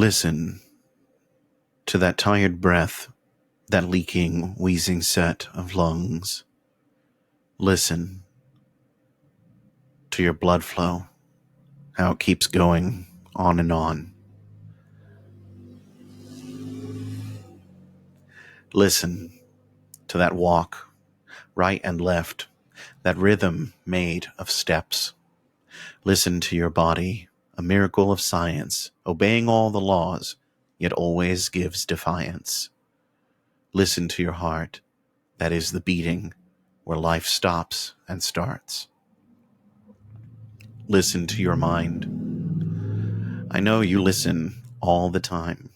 Listen to that tired breath, that leaking, wheezing set of lungs. Listen to your blood flow, how it keeps going on and on. Listen to that walk, right and left, that rhythm made of steps. Listen to your body, a miracle of science, obeying all the laws, yet always gives defiance. Listen to your heart, that is the beating where life stops and starts. Listen to your mind. I know you listen all the time.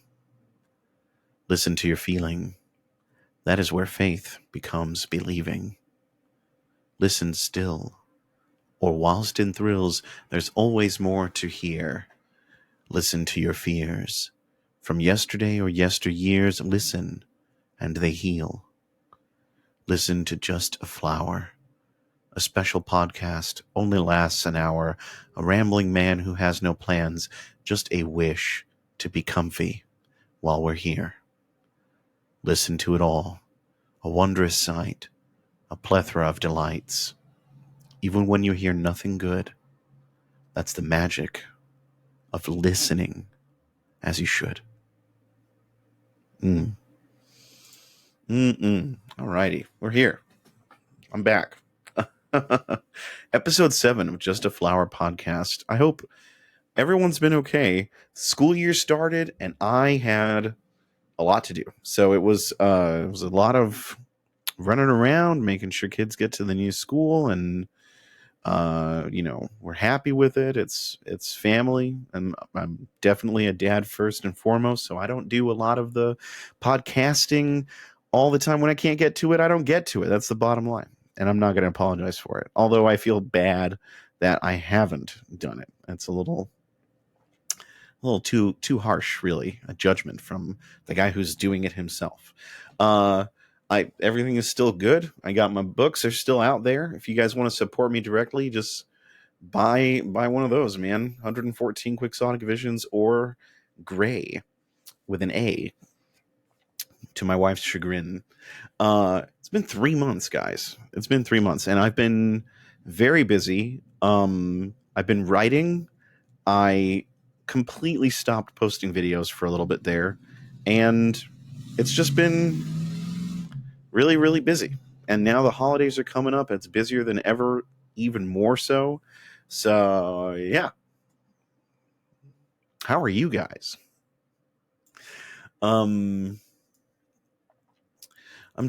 Listen to your feeling. That is where faith becomes believing. Listen still, or whilst in thrills, there's always more to hear. Listen to your fears. From yesterday or yesteryears, listen, and they heal. Listen to just a flower. A special podcast only lasts an hour. A rambling man who has no plans, just a wish to be comfy while we're here. Listen to it all. A wondrous sight. A plethora of delights. Even when you hear nothing good, that's the magic of listening as you should. Alrighty, we're here. I'm back. Episode 7 of Just a Flower podcast. I hope everyone's been okay. School year started, and I had a lot to do. So it was a lot of running around, making sure kids get to the new school, and we're happy with it. It's family, and I'm definitely a dad first and foremost. So I don't do a lot of the podcasting all the time. When I can't get to it, I don't get to it. That's the bottom line, and I'm not going to apologize for it. Although I feel bad that I haven't done it. It's a little too harsh, really, a judgment from the guy who's doing it himself. Everything is still good. I got my books, they're still out there. If you guys want to support me directly, just buy one of those, man. 114 Quixotic Visions or Gray with an A, to my wife's chagrin. It's been 3 months, guys. It's been 3 months, and I've been very busy. I've been writing. I completely stopped posting videos for a little bit there, and it's just been really, really busy. And now the holidays are coming up. It's busier than ever, even more so. So, yeah. How are you guys? I'm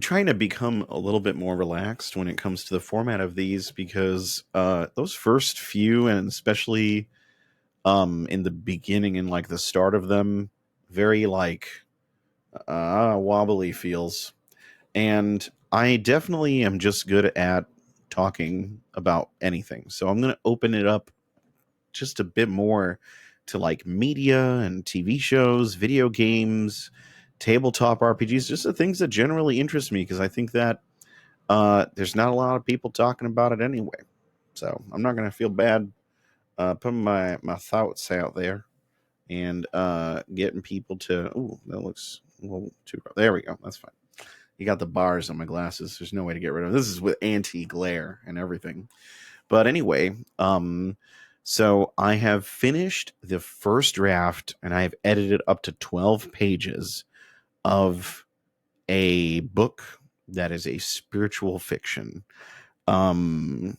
trying to become a little bit more relaxed when it comes to the format of these, because those first few, and especially in the beginning and like the start of them, very like wobbly feels. And I definitely am just good at talking about anything. So I'm going to open it up just a bit more to like media and TV shows, video games, tabletop RPGs, just the things that generally interest me, because I think that there's not a lot of people talking about it anyway. So I'm not going to feel bad putting my thoughts out there and getting people to, ooh, that looks a little too, there we go. That's fine. You got the bars on my glasses. There's no way to get rid of it. This is with anti-glare and everything. But anyway, so I have finished the first draft, and I have edited up to 12 pages of a book that is a spiritual fiction. And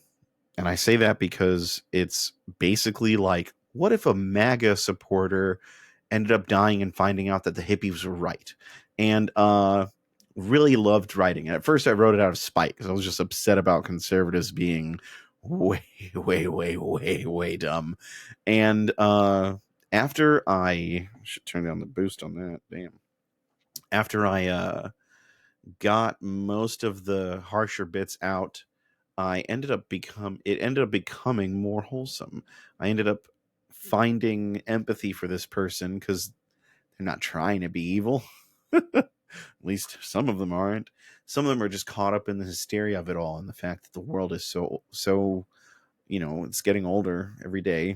I say that because it's basically like, what if a MAGA supporter ended up dying and finding out that the hippies were right? And really loved writing it. At first, I wrote it out of spite because I was just upset about conservatives being way, way, way, way, way dumb. And after I should turn down the boost on that, damn. After I got most of the harsher bits out, it ended up becoming more wholesome. I ended up finding empathy for this person because they're not trying to be evil. At least some of them aren't. Some of them are just caught up in the hysteria of it all, and the fact that the world is so, it's getting older every day.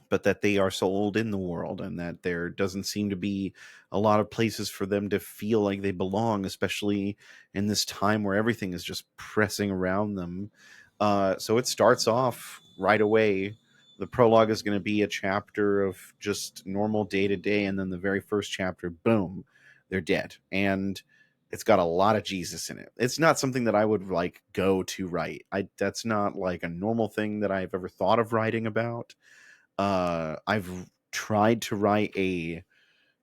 but that they are sold in the world, and that there doesn't seem to be a lot of places for them to feel like they belong, especially in this time where everything is just pressing around them. So it starts off right away. The prologue is going to be a chapter of just normal day to day, and then the very first chapter, boom, they're dead. And it's got a lot of Jesus in it. It's not something that I would like go to write. That's not like a normal thing that I've ever thought of writing about. I've tried to write a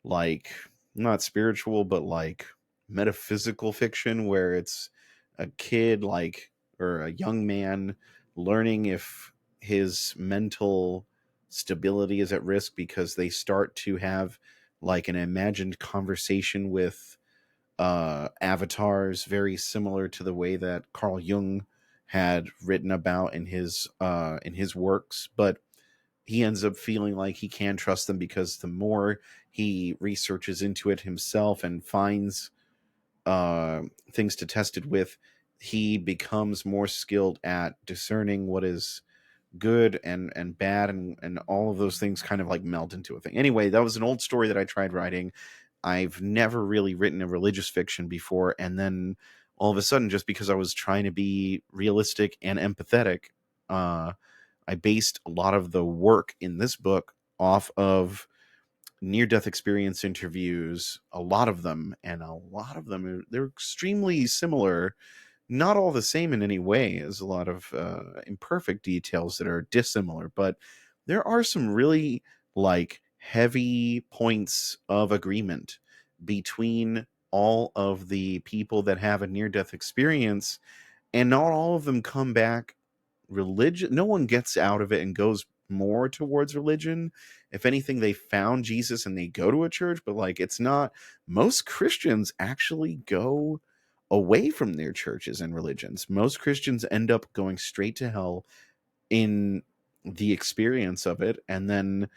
like not spiritual but like metaphysical fiction where it's a kid like or a young man learning if his mental stability is at risk because they start to have like an imagined conversation with avatars very similar to the way that Carl Jung had written about in his works, but he ends up feeling like he can trust them because the more he researches into it himself and finds things to test it with, he becomes more skilled at discerning what is good and bad, and all of those things kind of like melt into a thing. Anyway, that was an old story that I tried writing. I've never really written a religious fiction before, and then all of a sudden, just because I was trying to be realistic and empathetic, uh, I based a lot of the work in this book off of near death experience interviews, a lot of them, and a lot of them they're extremely similar, not all the same in any way. There's a lot of imperfect details that are dissimilar, but there are some really like heavy points of agreement between all of the people that have a near death experience, and not all of them come back religion. No one gets out of it and goes more towards religion. If anything, they found Jesus and they go to a church, but like it's not, most Christians actually go away from their churches and religions. Most Christians end up going straight to hell in the experience of it, and then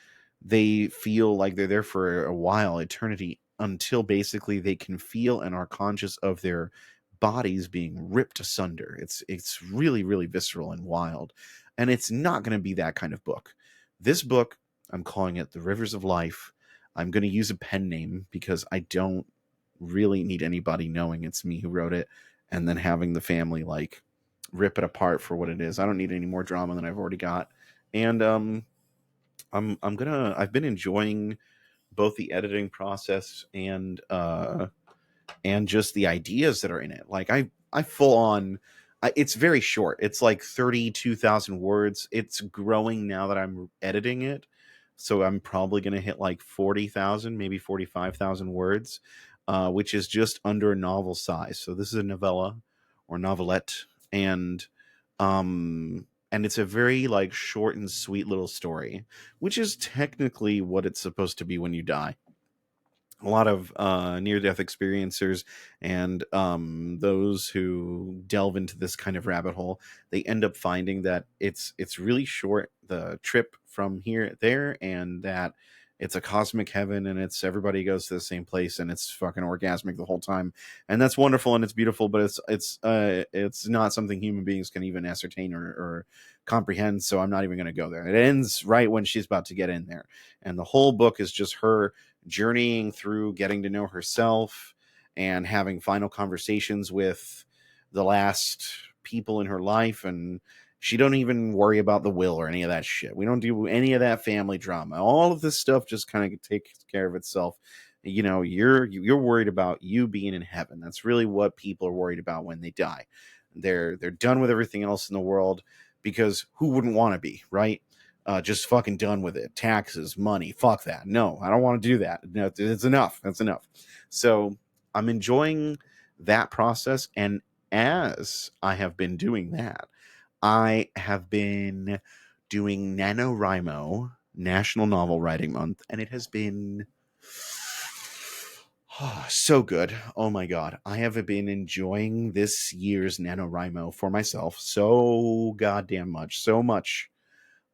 they feel like they're there for a while, eternity, until basically they can feel and are conscious of their bodies being ripped asunder. It's really really visceral and wild, and it's not going to be that kind of book. This book, I'm calling it The Rivers of Life. I'm going to use a pen name because I don't really need anybody knowing it's me who wrote it and then having the family like rip it apart for what it is. I don't need any more drama than I've already got. And I've been enjoying both the editing process and just the ideas that are in it. Like I full on it's very short. It's like 32,000 words. It's growing now that I'm editing it. So I'm probably going to hit like 40,000, maybe 45,000 words, which is just under a novel size. So this is a novella or novelette, and it's a very like short and sweet little story, which is technically what it's supposed to be when you die. A lot of near death experiencers and those who delve into this kind of rabbit hole, they end up finding that it's really short, the trip from here there, and that it's a cosmic heaven, and it's everybody goes to the same place, and it's fucking orgasmic the whole time, and that's wonderful and it's beautiful, but it's not something human beings can even ascertain or comprehend. So I'm not even going to go there. It ends right when she's about to get in there, and the whole book is just her journeying through getting to know herself and having final conversations with the last people in her life. And she don't even worry about the will or any of that shit. We don't do any of that family drama. All of this stuff just kind of takes care of itself. You know, you're worried about you being in heaven. That's really what people are worried about when they die. They're done with everything else in the world, because who wouldn't want to be, right? Just fucking done with it. Taxes, money, fuck that. No, I don't want to do that. No, it's enough. That's enough. So I'm enjoying that process. And as I have been doing that, I have been doing NaNoWriMo, National Novel Writing Month, and it has been so good. Oh my God. I have been enjoying this year's NaNoWriMo for myself so goddamn much. So much.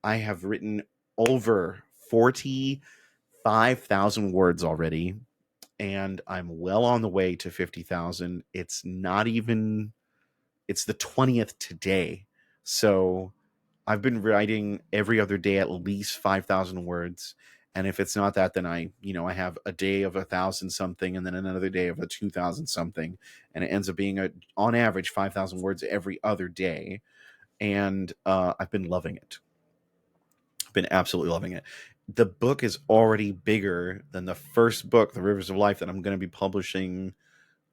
I have written over 45,000 words already, and I'm well on the way to 50,000. It's not even, it's the 20th today. So I've been writing every other day at least 5,000 words. And if it's not that, then I have a day of 1,000 something, and then another day of a 2,000 something, and it ends up being on average 5,000 words every other day. And I've been loving it. I've been absolutely loving it. The book is already bigger than the first book, The Rivers of Life, that I'm going to be publishing.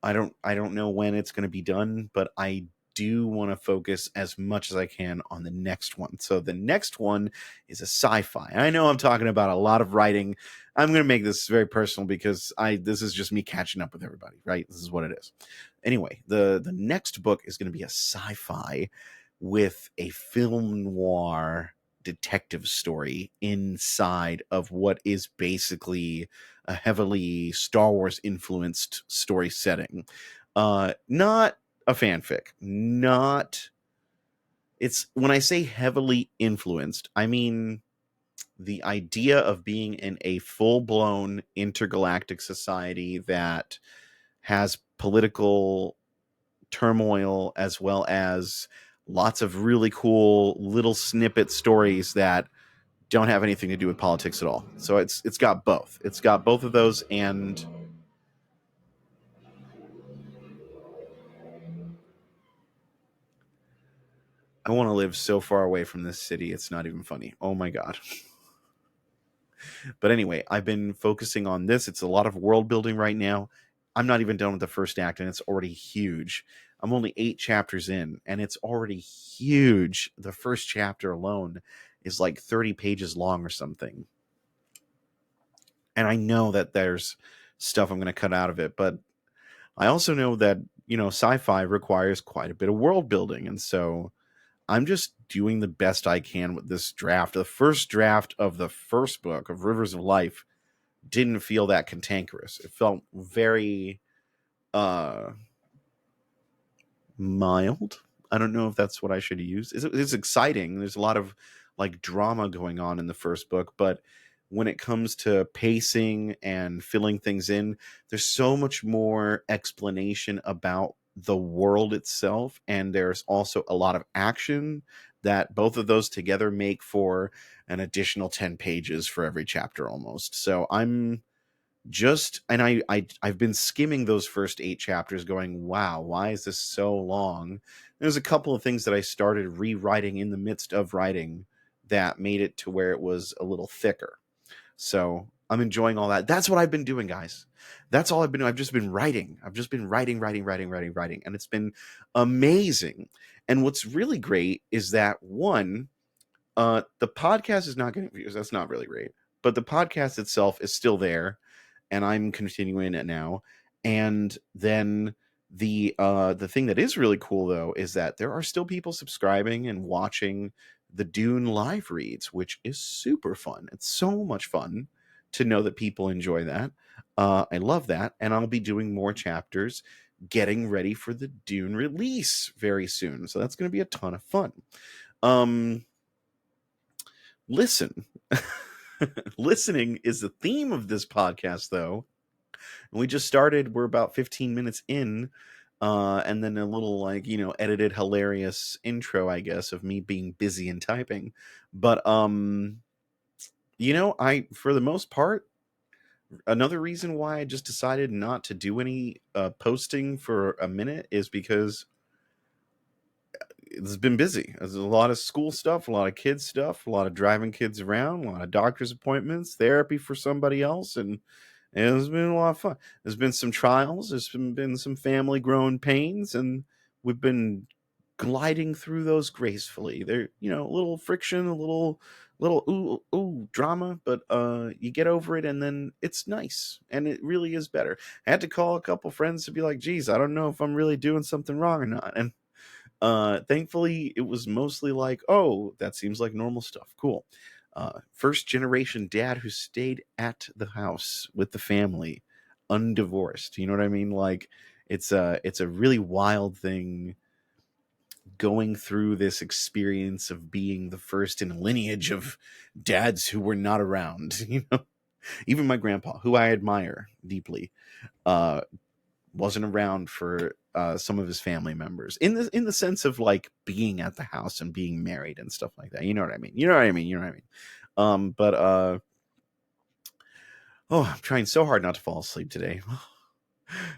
I don't know when it's going to be done, but I do want to focus as much as I can on the next one. So the next one is a sci-fi. I know I'm talking about a lot of writing. I'm going to make this very personal because this is just me catching up with everybody, right? This is what it is. Anyway, the next book is going to be a sci-fi with a film noir detective story inside of what is basically a heavily Star Wars influenced story setting. Not a fanfic. Not It's when I say heavily influenced, I mean the idea of being in a full-blown intergalactic society that has political turmoil as well as lots of really cool little snippet stories that don't have anything to do with politics at all. So it's got both. It's got both of those, and I want to live so far away from this city. It's not even funny. Oh my god. But anyway, I've been focusing on this. It's a lot of world building right now. I'm not even done with the first act, and it's already huge. I'm only 8 chapters in, and it's already huge. The first chapter alone is like 30 pages long or something. And I know that there's stuff I'm going to cut out of it, but I also know that, sci-fi requires quite a bit of world building. And so I'm just doing the best I can with this draft. The first draft of the first book of Rivers of Life didn't feel that cantankerous. It felt very uh mild. I don't know if that's what I should use. It's exciting. There's a lot of like drama going on in the first book, but when it comes to pacing and filling things in, there's so much more explanation about the world itself, and there's also a lot of action that both of those together make for an additional 10 pages for every chapter almost. So I'm just and I've been skimming those first 8 chapters going, wow, why is this so long? There's a couple of things that I started rewriting in the midst of writing that made it to where it was a little thicker. So I'm enjoying all that. That's what I've been doing, guys. That's all I've been doing. I've just been writing. I've just been writing, and it's been amazing. And what's really great is that one, the podcast is not getting views. That's not really great. But the podcast itself is still there, and I'm continuing it now. And then the thing that is really cool though is that there are still people subscribing and watching the Dune live reads, which is super fun. It's so much fun to know that people enjoy that. I love that, and I'll be doing more chapters, getting ready for the Dune release very soon. So that's going to be a ton of fun. Um, listen. Listening is the theme of this podcast, though. And we just started. We're about 15 minutes in, and then a little edited hilarious intro, I guess, of me being busy and typing. But I for the most part, another reason why I just decided not to do any posting for a minute is because it's been busy. There's a lot of school stuff, a lot of kids stuff, a lot of driving kids around, a lot of doctor's appointments, therapy for somebody else, and it's been a lot of fun. There's been some trials, there's been some family grown pains, and we've been gliding through those gracefully. There, a little friction, a little ooh drama, but you get over it, and then it's nice, and it really is better. I had to call a couple friends to be like, geez, I don't know if I'm really doing something wrong or not, and thankfully it was mostly like, oh, that seems like normal stuff. Cool. First generation dad who stayed at the house with the family, undivorced. You know what I mean? Like it's a really wild thing going through this experience of being the first in a lineage of dads who were not around. Even my grandpa, who I admire deeply, uh wasn't around for some of his family members in the sense of like being at the house and being married and stuff like that. You know what I mean? You know what I mean? You know what I mean? But oh, I'm trying so hard not to fall asleep today.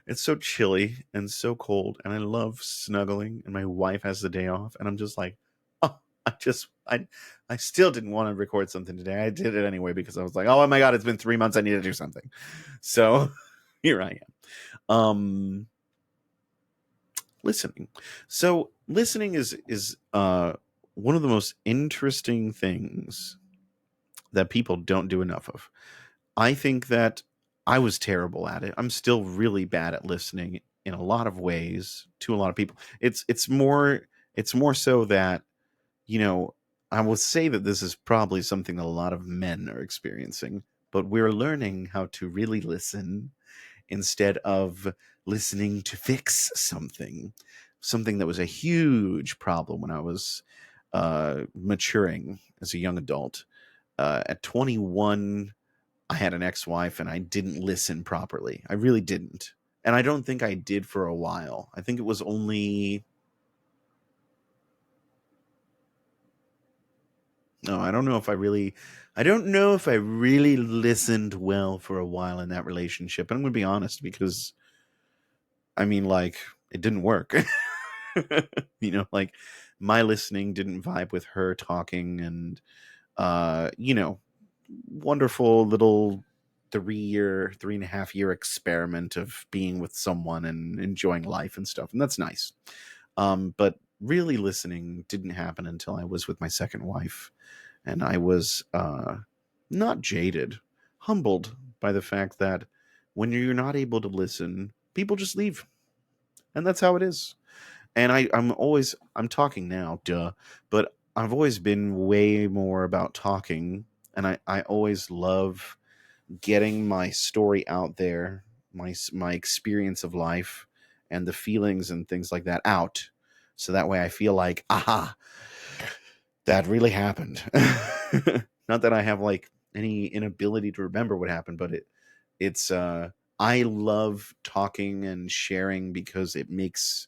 It's so chilly and so cold, and I love snuggling. And my wife has the day off, and I'm just like, oh, I still didn't want to record something today. I did it anyway because I was like, oh my god, it's been 3 months. I need to do something. So here I am. Listening. So listening is one of the most interesting things that people don't do enough of. I think that I was terrible at it. I'm still really bad at listening in a lot of ways to a lot of people. It's more so that, you know, I will say that this is probably something that a lot of men are experiencing, but we're learning how to really listen instead of listening to fix something that was a huge problem when I was maturing as a young adult. At 21, I had an ex-wife and I didn't listen properly. I really didn't. And I don't think I did for a while. I think it was only no, I don't know if I really listened well for a while in that relationship. And I'm going to be honest because I mean like it didn't work. Like my listening didn't vibe with her talking and you know, wonderful little 3.5 year experiment of being with someone and enjoying life and stuff. And that's nice. But really listening didn't happen until I was with my second wife. And I was not jaded, humbled by the fact that when you're not able to listen, people just leave. And that's how it is. And I'm talking now, duh, but I've always been way more about talking. And I always love getting my story out there, my experience of life and the feelings and things like that out. So that way I feel like, aha, that really happened. Not that I have like any inability to remember what happened, but it's I love talking and sharing because it makes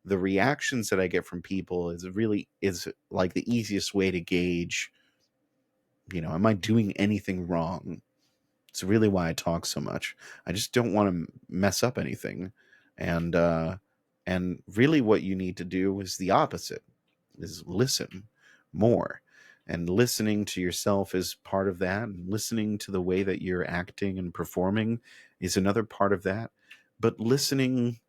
the reactions that I get from people is like the easiest way to gauge, am I doing anything wrong? It's really why I talk so much. I just don't want to mess up anything. And really what you need to do is the opposite, is listen more. And listening to yourself is part of that. And listening to the way that you're acting and performing is another part of that. But listening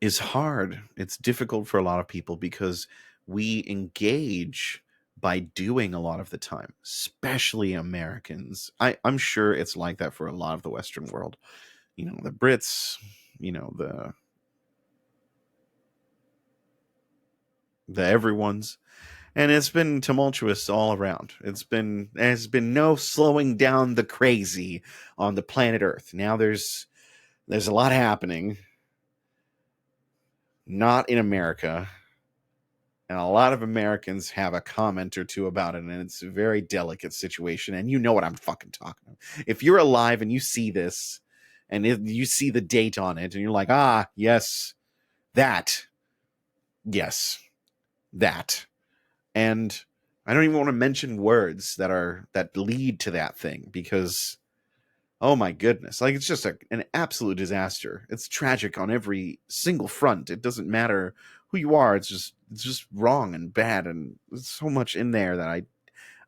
is hard. It's difficult for a lot of people because we engage by doing a lot of the time, especially Americans. I'm sure it's like that for a lot of the Western world. The Brits, the everyone's, and it's been tumultuous all around. There's been no slowing down the crazy on the planet Earth. Now there's a lot happening, not in America. And a lot of Americans have a comment or two about it, and it's a very delicate situation. And you know what I'm fucking talking about. If you're alive and you see this, and you see the date on it, and you're like, yes, that, yes, that. And I don't even want to mention words that lead to that thing because, oh my goodness, like it's just an absolute disaster. It's tragic on every single front. It doesn't matter who you are. It's just wrong and bad, and there's so much in there that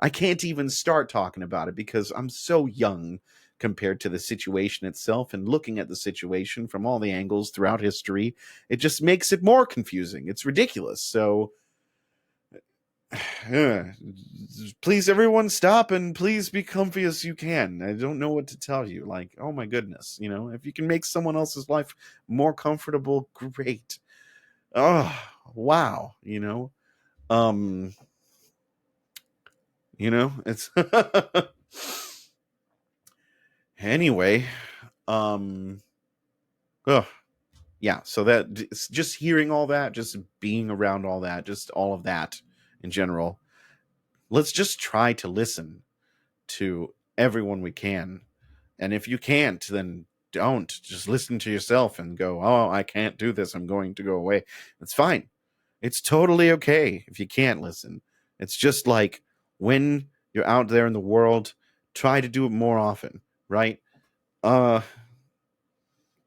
I can't even start talking about it because I'm so young compared to the situation itself, and looking at the situation from all the angles throughout history, it just makes it more confusing. It's ridiculous. So please everyone stop and please be comfy as you can. I don't know what to tell you. Like, oh my goodness, if you can make someone else's life more comfortable, great. Oh, wow. Um, it's anyway, um ugh, yeah, so that it's just hearing all that, just being around all that, just all of that in general. Let's just try to listen to everyone we can. And if you can't, then don't. Just listen to yourself and go, oh, I can't do this. I'm going to go away. It's fine. It's totally okay if you can't listen. It's just like when you're out there in the world, try to do it more often, right? Uh,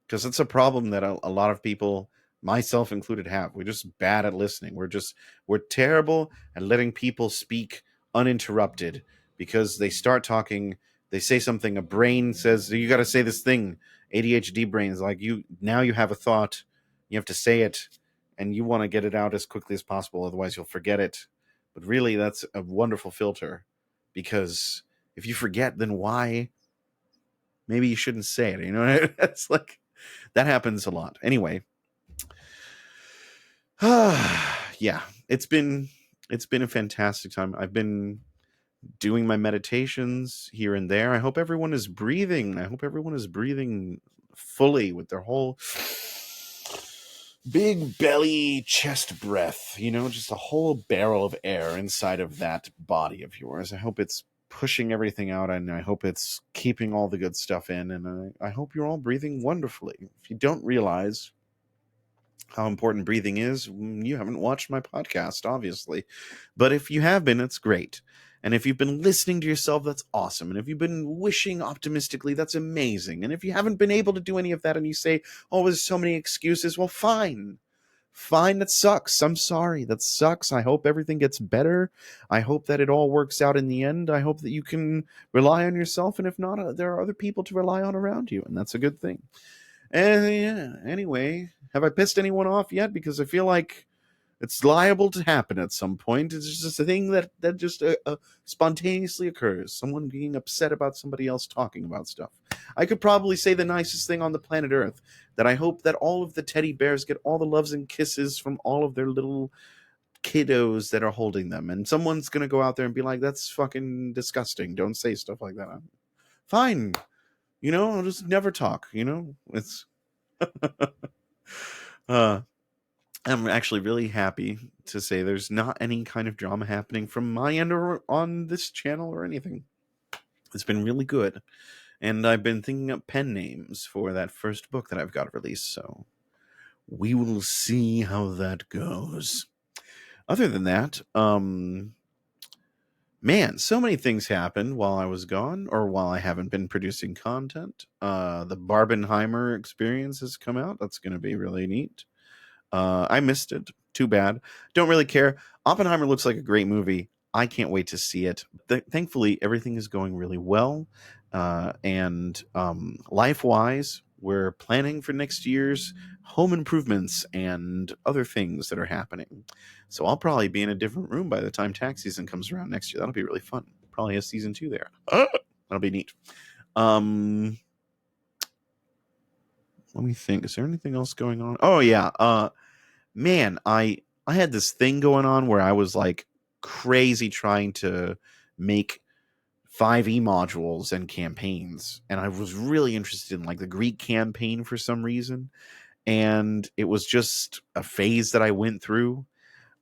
because it's a problem that a lot of people, myself included, have. We're just bad at listening. We're terrible at letting people speak uninterrupted because they start talking, they say something, a brain says you got to say this thing. ADHD brain is like, you now you have a thought, you have to say it, and you want to get it out as quickly as possible, otherwise you'll forget it. But really, that's a wonderful filter, because if you forget, then why? Maybe you shouldn't say it. You know, it's like that happens a lot. Anyway, yeah, it's been a fantastic time. I've been doing my meditations here and there. I hope everyone is breathing. I hope everyone is breathing fully with their whole big belly chest breath, just a whole barrel of air inside of that body of yours. I hope it's pushing everything out, and I hope it's keeping all the good stuff in, and I hope you're all breathing wonderfully. If you don't realize how important breathing is, you haven't watched my podcast, obviously. But if you have been, it's great. And if you've been listening to yourself, that's awesome. And if you've been wishing optimistically, that's amazing. And if you haven't been able to do any of that and you say, oh, there's so many excuses, well, fine. Fine, that sucks. I'm sorry. That sucks. I hope everything gets better. I hope that it all works out in the end. I hope that you can rely on yourself. And if not, there are other people to rely on around you. And that's a good thing. And yeah, anyway, have I pissed anyone off yet? Because I feel like it's liable to happen at some point. It's just a thing that just spontaneously occurs. Someone being upset about somebody else talking about stuff. I could probably say the nicest thing on the planet Earth, that I hope that all of the teddy bears get all the loves and kisses from all of their little kiddos that are holding them. And someone's going to go out there and be like, that's fucking disgusting. Don't say stuff like that. Fine. I'll just never talk. It's I'm actually really happy to say there's not any kind of drama happening from my end or on this channel or anything. It's been really good. And I've been thinking up pen names for that first book that I've got released, so we will see how that goes. Other than that, man, so many things happened while I was gone, or while I haven't been producing content. The Barbenheimer experience has come out. That's going to be really neat. I missed it. Too bad. Don't really care. Oppenheimer looks like a great movie. I can't wait to see it. Thankfully, everything is going really well. And life-wise, we're planning for next year's home improvements and other things that are happening. So I'll probably be in a different room by the time tax season comes around next year. That'll be really fun. Probably a season 2 there. That'll be neat. Let me think. Is there anything else going on? Oh, yeah. Man, I had this thing going on where I was like crazy trying to make 5e modules and campaigns, and I was really interested in like the Greek campaign for some reason, and it was just a phase that I went through,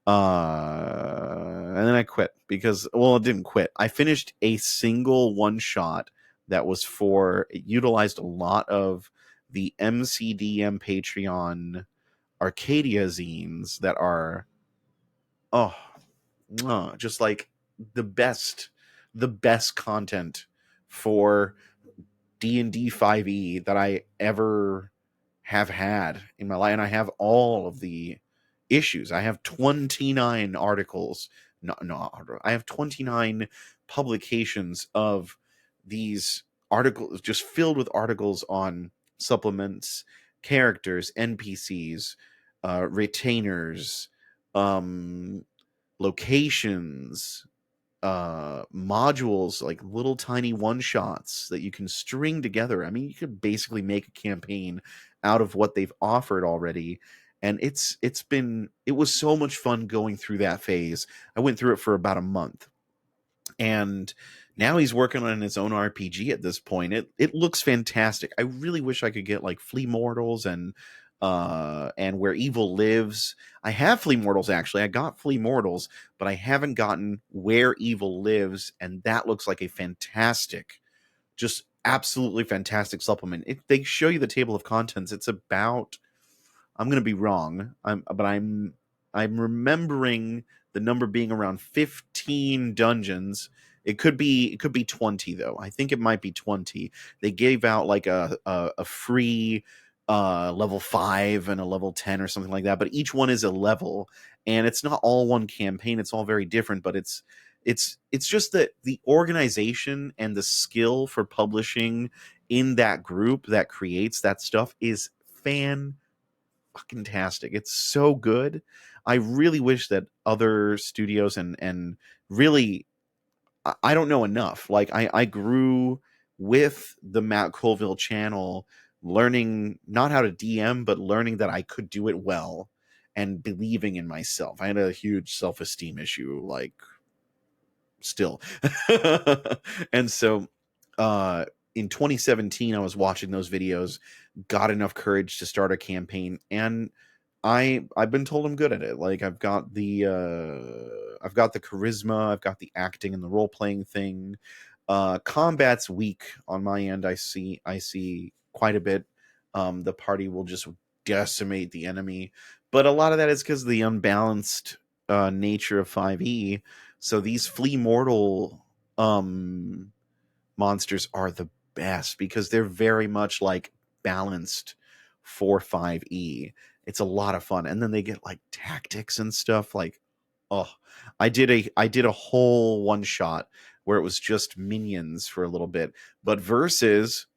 and then I quit because, well, it didn't quit. I finished a single one shot that was it utilized a lot of the MCDM Patreon Arcadia zines that are just like the best content for D&D 5e that I ever have had in my life. And I have all of the issues. I have 29 articles. I have 29 publications of these articles, just filled with articles on supplements, characters, NPCs, retainers, locations, modules, like little tiny one shots that you can string together. I mean, you could basically make a campaign out of what they've offered already. And it was so much fun going through that phase. I went through it for about a month, and now he's working on his own RPG at this point. It looks fantastic. I really wish I could get like Flea Mortals and Where Evil Lives. I have Flea Mortals, actually. I got Flea Mortals, but I haven't gotten Where Evil Lives, and that looks like a fantastic, just absolutely fantastic supplement. They show you the table of contents. It's about, I'm going to be wrong, but I'm remembering the number being around 15 dungeons. It could be 20 though. I think it might be 20. They gave out like a free level 5 and a level 10 or something like that, but each one is a level, and it's not all one campaign. It's all very different, but it's just that the organization and the skill for publishing in that group that creates that stuff is fan fucking tastic. It's so good. I really wish that other studios and really, I don't know enough. Like I grew with the Matt Colville channel, learning not how to DM, but learning that I could do it well and believing in myself. I had a huge self-esteem issue, like, still. And so uh in 2017 I was watching those videos, got enough courage to start a campaign, and I've been told I'm good at it. Like I've got the charisma, I've got the acting and the role playing thing. Combat's weak on my end. I see quite a bit. The party will just decimate the enemy, but a lot of that is because of the unbalanced nature of 5e. So these flea mortal um monsters are the best because they're very much like balanced for 5e. It's a lot of fun. And then they get like tactics and stuff. Like, oh, I did a whole one shot where it was just minions for a little bit. But versus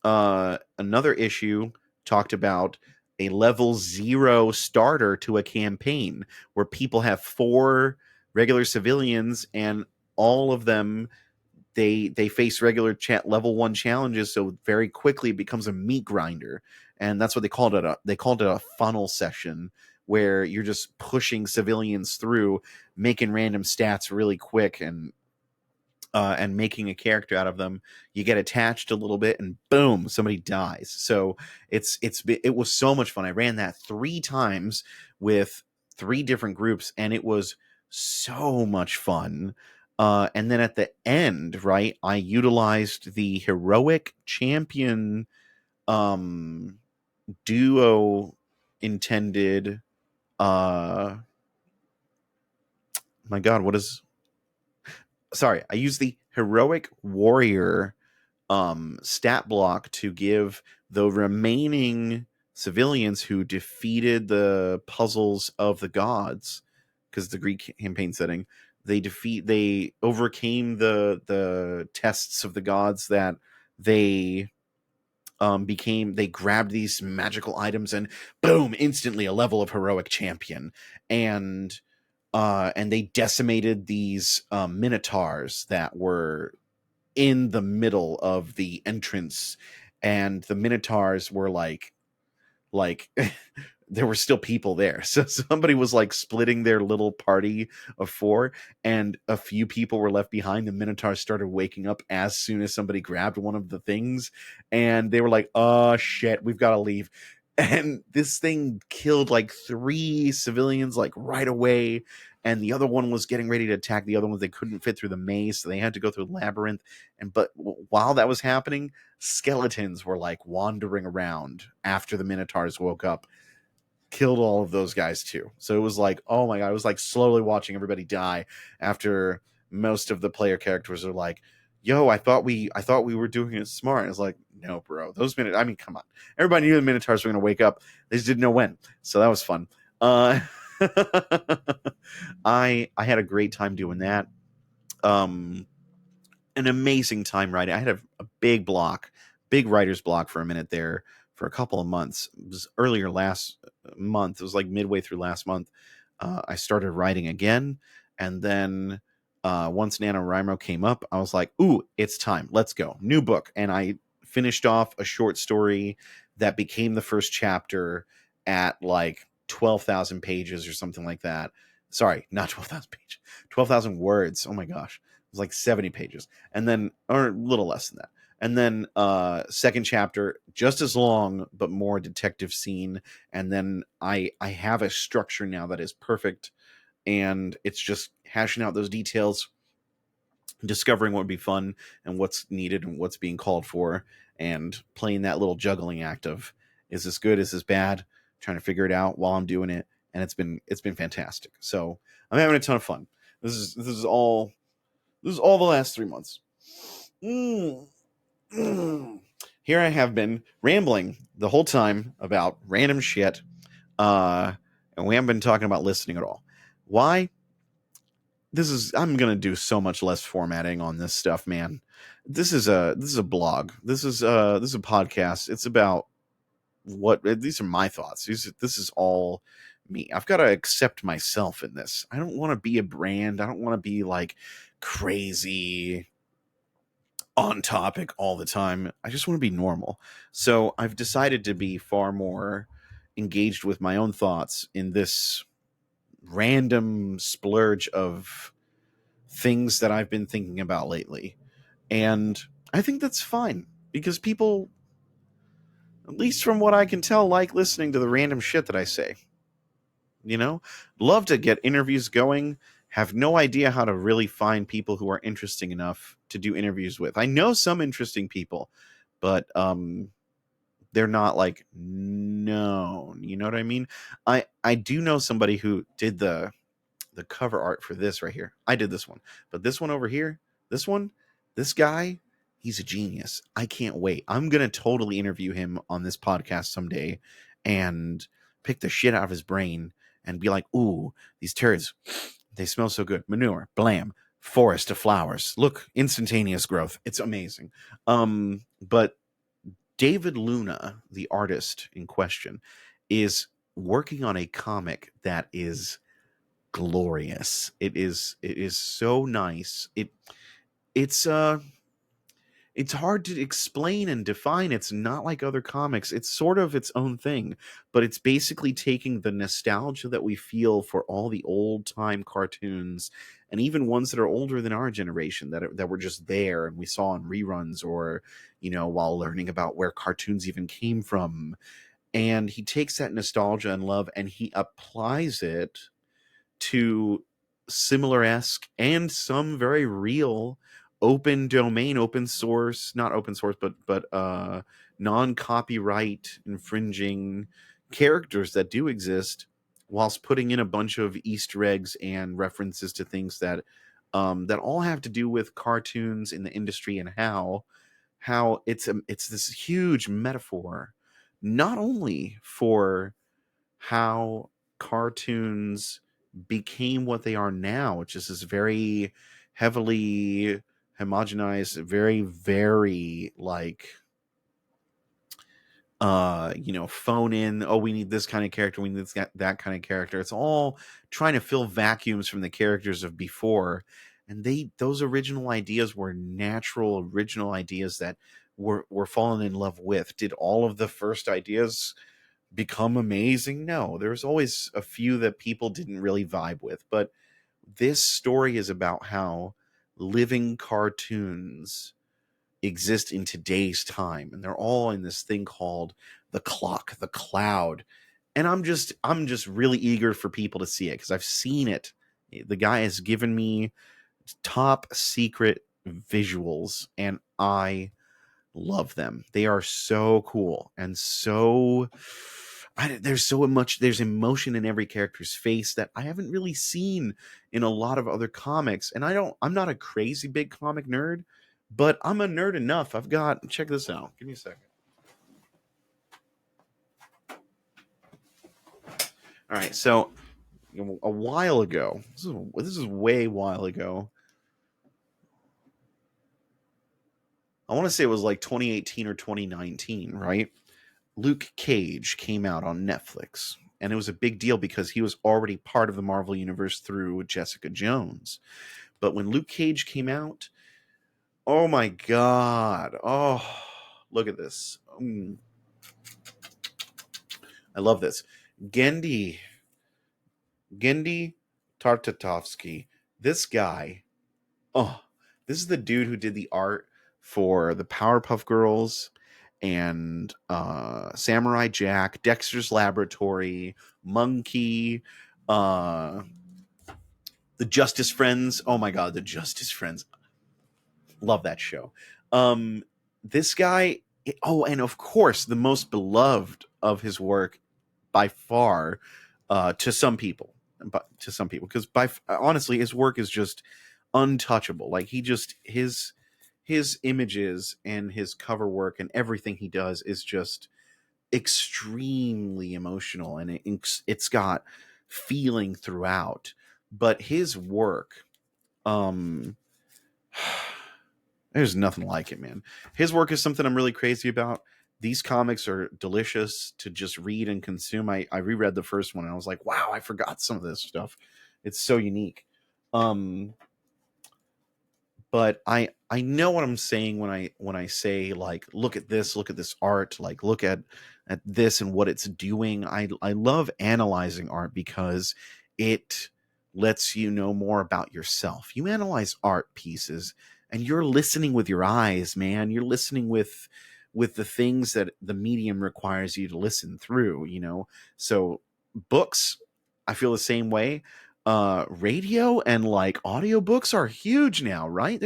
another issue talked about a level 0 starter to a campaign where people have 4 regular civilians, and all of them, they face regular level 1 challenges, so very quickly it becomes a meat grinder. And that's what they called it a funnel session, where you're just pushing civilians through, making random stats really quick, and making a character out of them. You get attached a little bit, and boom, somebody dies. So it was so much fun. I ran that 3 times with 3 different groups, and it was so much fun. And then at the end, right, I utilized the heroic champion um, duo intended. My God, what is? Sorry, I used the heroic warrior stat block to give the remaining civilians who defeated the puzzles of the gods, because the Greek campaign setting, they overcame the tests of the gods, that they they grabbed these magical items, and boom, instantly a level of heroic champion. And they decimated these minotaurs that were in the middle of the entrance, and the minotaurs were like there were still people there. So somebody was like splitting their little party of 4, and a few people were left behind. The minotaurs started waking up as soon as somebody grabbed one of the things, and they were like, oh shit, we've got to leave. And this thing killed like 3 civilians like right away, and the other one was getting ready to attack the other ones. They couldn't fit through the maze, so they had to go through the labyrinth. And but while that was happening, skeletons were like wandering around after the minotaurs woke up, killed all of those guys too. So it was like, oh my God, it was like slowly watching everybody die, after most of the player characters are like, yo, I thought we were doing it smart. It's like, no, bro, those I mean, come on. Everybody knew the minotaurs were going to wake up. They just didn't know when. So that was fun. I had a great time doing that. Um an amazing time writing. I had a big writer's block for a minute there, for a couple of months. It was earlier last month. It was like midway through last month. I started writing again. And then once NaNoWriMo came up, I was like, ooh, it's time. Let's go. New book. And I finished off a short story that became the first chapter at like 12,000 pages or something like that. Sorry, not 12,000 pages, 12,000 words. Oh my gosh. It was like 70 pages. And then, or a little less than that. And then second chapter, just as long, but more detective scene. And then I have a structure now that is perfect, and it's just hashing out those details. discovering what would be fun and what's needed and what's being called for, and playing that little juggling act of, is this good, is this bad, trying to figure it out while I'm doing it. And it's been fantastic. So I'm having a ton of fun. This is all the last 3 months. Mm. Mm. Here I have been rambling the whole time about random shit, and we haven't been talking about listening at all. Why? I'm gonna do so much less formatting on this stuff, man. This is a blog. This is a podcast. It's about these are my thoughts. This is all me. I've got to accept myself in this. I don't want to be a brand. I don't want to be like crazy on topic all the time. I just want to be normal. So I've decided to be far more engaged with my own thoughts in this random splurge of things that I've been thinking about lately. And I think that's fine because people, at least from what I can tell, like listening to the random shit that I say. You know, love to get interviews going. Have no idea how to really find people who are interesting enough to do interviews with. I know some interesting people, but they're not like known. You know what I mean? I do know somebody who did the cover art for this right here. I did this one, but this one over here, this one, this guy, he's a genius. I can't wait. I'm gonna totally interview him on this podcast someday, and pick the shit out of his brain and be like, "Ooh, these turds, they smell so good. Manure, blam, forest of flowers. Look, instantaneous growth. It's amazing." But David Luna, the artist in question, is working on a comic that is glorious. It is so nice. It's it's hard to explain and define. It's not like other comics. It's sort of its own thing, but it's basically taking the nostalgia that we feel for all the old time cartoons, and even ones that are older than our generation, that were just there and we saw in reruns, or while learning about where cartoons even came from. And he takes that nostalgia and love and he applies it to similar-esque and some very real open domain, open source, not open source, but non-copyright infringing characters that do exist, whilst putting in a bunch of Easter eggs and references to things that all have to do with cartoons in the industry, and how it's this huge metaphor, not only for how cartoons became what they are now, which is this very heavily homogenized, very, very like phone in, oh, we need this kind of character, we need that kind of character. It's all trying to fill vacuums from the characters of before. And those original ideas were natural original ideas that were fallen in love with. Did all of the first ideas become amazing? No, there's always a few that people didn't really vibe with. But this story is about how living cartoons exist in today's time, and they're all in this thing called the clock, the cloud. And I'm just really eager for people to see it, because I've seen it. The guy has given me top secret visuals, and I love them. They are so cool and there's emotion in every character's face that I haven't really seen in a lot of other comics. And I'm not a crazy big comic nerd, but I'm a nerd enough. Check this out. Give me a second. All right. So a while ago, this is way while ago. I want to say it was like 2018 or 2019, right? Luke Cage came out on Netflix, and it was a big deal because he was already part of the Marvel Universe through Jessica Jones. But when Luke Cage came out, oh my God. Oh, look at this. I love this. Gendy Tartatovsky. This guy, oh, this is the dude who did the art for the Powerpuff Girls and Samurai Jack, Dexter's Laboratory, Monkey, uh, the Justice Friends. Oh my God, the Justice Friends. Love that show. Um, this guy, oh, and of course, the most beloved of his work by far, to some people, but to some people, because honestly, his work is just untouchable. Like he just his images and his cover work and everything he does is just extremely emotional, and it's got feeling throughout. But his work, um there's nothing like it, man. His work is something I'm really crazy about. These comics are delicious to just read and consume. I reread the first one and I was like, wow, I forgot some of this stuff. It's so unique. Um, but I know what I'm saying when I say, like, look at this art, like look at this and what it's doing. I love analyzing art because it lets you know more about yourself. You analyze art pieces and you're listening with your eyes, man. You're listening with the things that the medium requires you to listen through, you know. So books, I feel the same way. Radio and like audiobooks are huge now, right?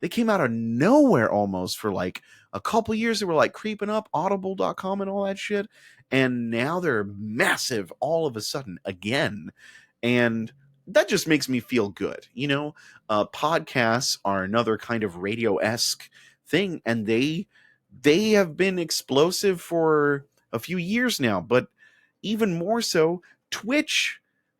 They came out of nowhere almost for like a couple years. They were like creeping up, audible.com and all that shit, and now they're massive all of a sudden again. And that just makes me feel good, you know. Podcasts are another kind of radio-esque thing, and they have been explosive for a few years now, but even more so Twitch.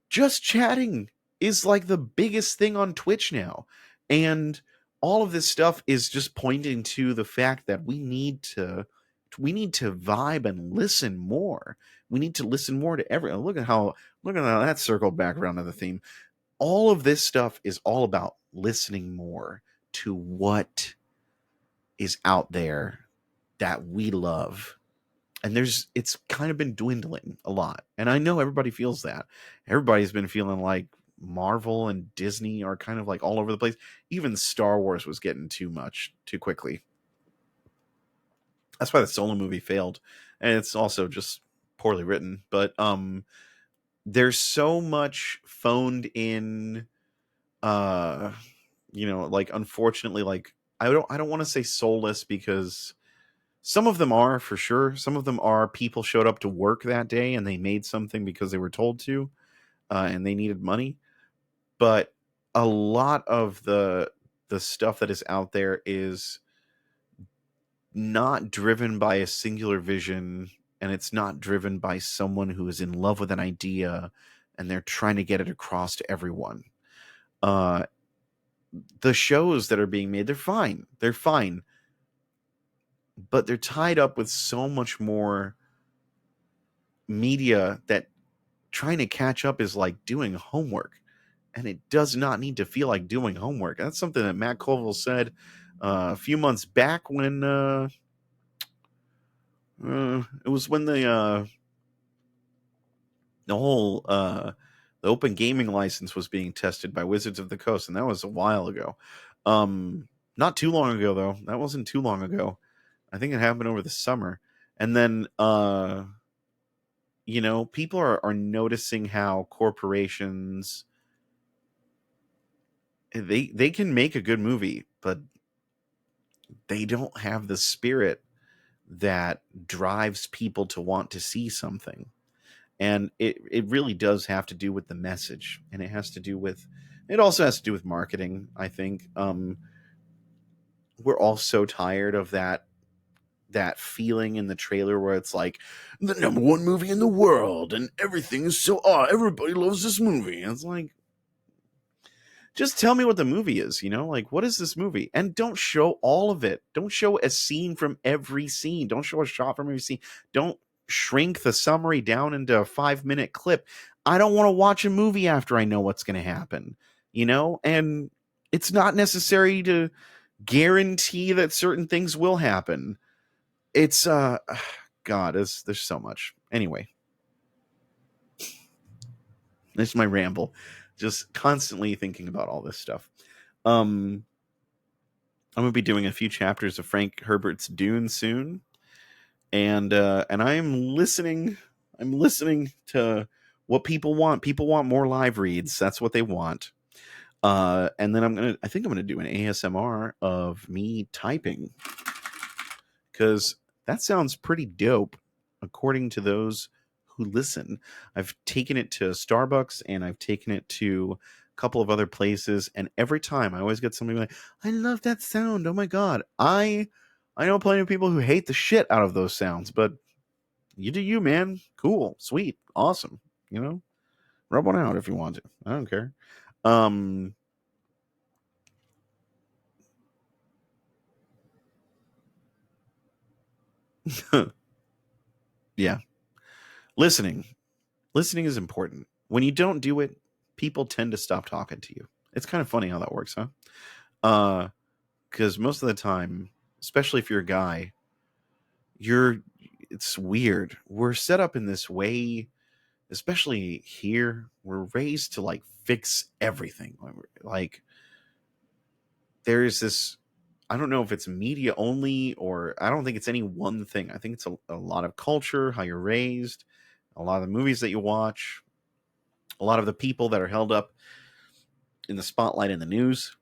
Just chatting is like the biggest thing on Twitch now. And all of this stuff is just pointing to the fact that we need to vibe and listen more. We need to listen more to everyone. Look at how that circled back around to the theme. All of this stuff is all about listening more to what is out there that we love. And it's kind of been dwindling a lot. And I know everybody feels that. Everybody's been feeling like Marvel and Disney are kind of like all over the place. Even Star Wars was getting too much too quickly. That's why the Solo movie failed. And it's also just poorly written. But there's so much phoned in, uh like, unfortunately, like, I don't want to say soulless, because some of them are, for sure. Some of them are people showed up to work that day and they made something because they were told to, and they needed money. But a lot of the stuff that is out there is not driven by a singular vision, and it's not driven by someone who is in love with an idea and they're trying to get it across to everyone. Uh, the shows that are being made, they're fine, but they're tied up with so much more media that trying to catch up is like doing homework, and it does not need to feel like doing homework. That's something that Matt Colville said a few months back when it was when the whole the open gaming license was being tested by Wizards of the Coast, and that was a while ago. Not too long ago though. That wasn't too long ago. I think it happened over the summer. And then people are noticing how corporations, they can make a good movie, but they don't have the spirit that drives people to want to see something. And it really does have to do with the message, and it also has to do with marketing, I think. We're all so tired of that feeling in the trailer where it's like the number one movie in the world and everything is so everybody loves this movie. And it's like, just tell me what the movie is, like, what is this movie? And don't show all of it. Don't show a scene from every scene. Don't show a shot from every scene. Don't shrink the summary down into a 5-minute clip. I don't want to watch a movie after I know what's going to happen, and it's not necessary to guarantee that certain things will happen. It's God, there's so much. Anyway, this is my ramble. Just constantly thinking about all this stuff. I'm gonna be doing a few chapters of Frank Herbert's Dune soon, and I'm listening. I'm listening to what people want. People want more live reads. That's what they want. And then I think I'm gonna do an ASMR of me typing, because that sounds pretty dope, according to those who listen. I've taken it to Starbucks and I've taken it to a couple of other places, and every time I always get somebody like, "I love that sound. Oh my god!" I know plenty of people who hate the shit out of those sounds, but you do you, man. Cool, sweet, awesome. You know, rub one out if you want to. I don't care. Um, yeah, listening. Listening is important. When you don't do it, people tend to stop talking to you. It's kind of funny how that works, huh? Uh, because most of the time, especially if you're a guy, you're it's weird. We're set up in this way, especially here. We're raised to like fix everything. Like there's this. I don't know if it's media only, or I don't think it's any one thing. I think it's a lot of culture, how you're raised, a lot of the movies that you watch, a lot of the people that are held up in the spotlight in the news.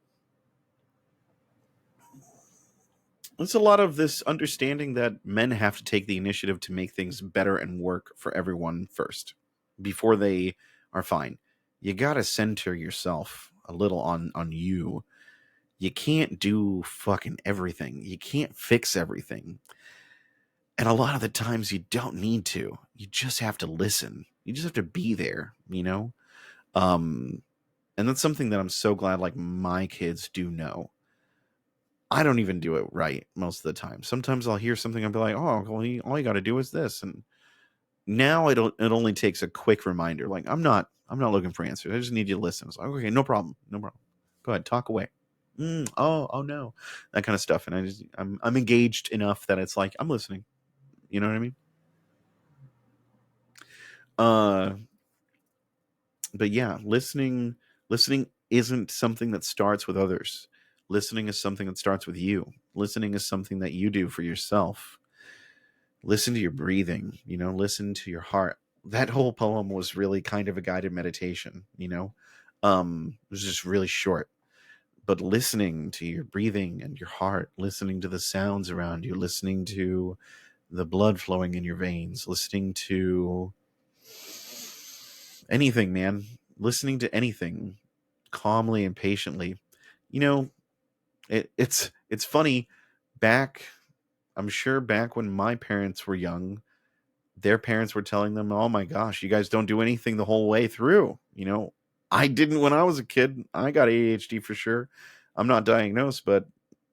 It's a lot of this understanding that men have to take the initiative to make things better and work for everyone first before they are fine. You got to center yourself a little on you. You can't do fucking everything. You can't fix everything. And a lot of the times you don't need to. You just have to listen. You just have to be there, you know? Um and that's something that I'm so glad like my kids do know. I don't even do it right most of the time. Sometimes I'll hear something and be like, "Oh, well, all you got to do is this." And now it only takes a quick reminder. Like I'm not looking for answers. I just need you to listen. It's like, okay, no problem, no problem. Go ahead, talk away. Oh no, that kind of stuff. And I'm engaged enough that it's like I'm listening. You know what I mean? Uh, but yeah, listening isn't something that starts with others. Listening is something that starts with you. Listening is something that you do for yourself. Listen to your breathing, listen to your heart. That whole poem was really kind of a guided meditation. It was just really short, but listening to your breathing and your heart, listening to the sounds around you, listening to the blood flowing in your veins, listening to anything, man, listening to anything calmly and patiently. you know it's funny. Back I'm sure back when my parents were young, their parents were telling them, "Oh my gosh, you guys don't do anything the whole way through." I didn't when I was a kid. I got ADHD for sure. I'm not diagnosed, but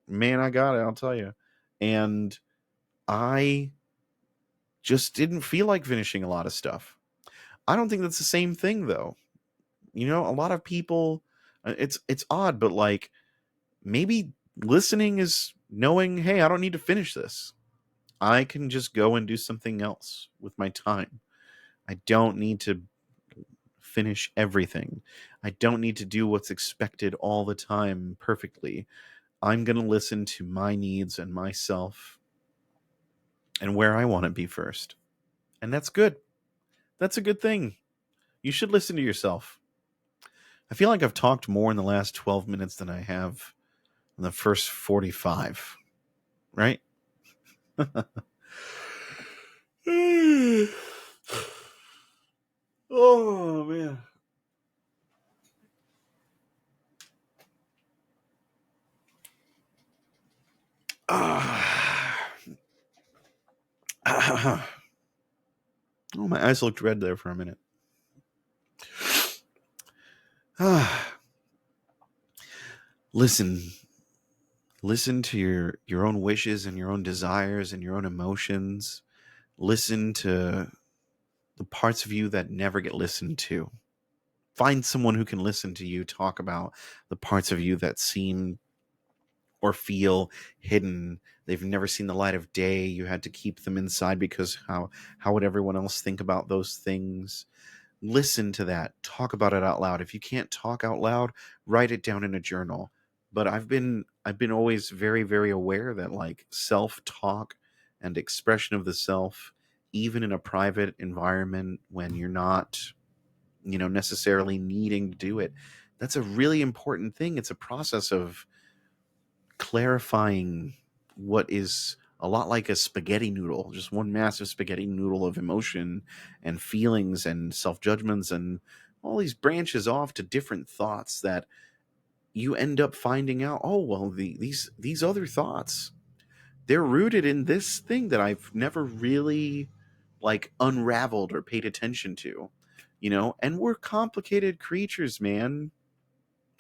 man, I got it, I'll tell you. And I just didn't feel like finishing a lot of stuff. I don't think that's the same thing though. A lot of people, it's odd, but like maybe listening is knowing, "Hey, I don't need to finish this. I can just go and do something else with my time. I don't need to finish everything. I don't need to do what's expected all the time perfectly. I'm going to listen to my needs and myself and where I want to be first." And that's good. That's a good thing. You should listen to yourself. I feel like I've talked more in the last 12 minutes than I have in the first 45, right? Oh, man. Ah. Oh, my eyes looked red there for a minute. Listen. Listen to your own wishes and your own desires and your own emotions. Listen to the parts of you that never get listened to. Find someone who can listen to you talk about the parts of you that seem or feel hidden. They've never seen the light of day. You had to keep them inside because how would everyone else think about those things? Listen to that. Talk about it out loud. If you can't talk out loud, write it down in a journal. But I've been always very, very aware that like self-talk and expression of the self, even in a private environment when you're not necessarily needing to do it, that's a really important thing. It's a process of clarifying what is a lot like a spaghetti noodle, just one massive spaghetti noodle of emotion and feelings and self judgments and all these branches off to different thoughts that you end up finding out, oh well, these other thoughts, they're rooted in this thing that I've never really like unraveled or paid attention to, and we're complicated creatures, man.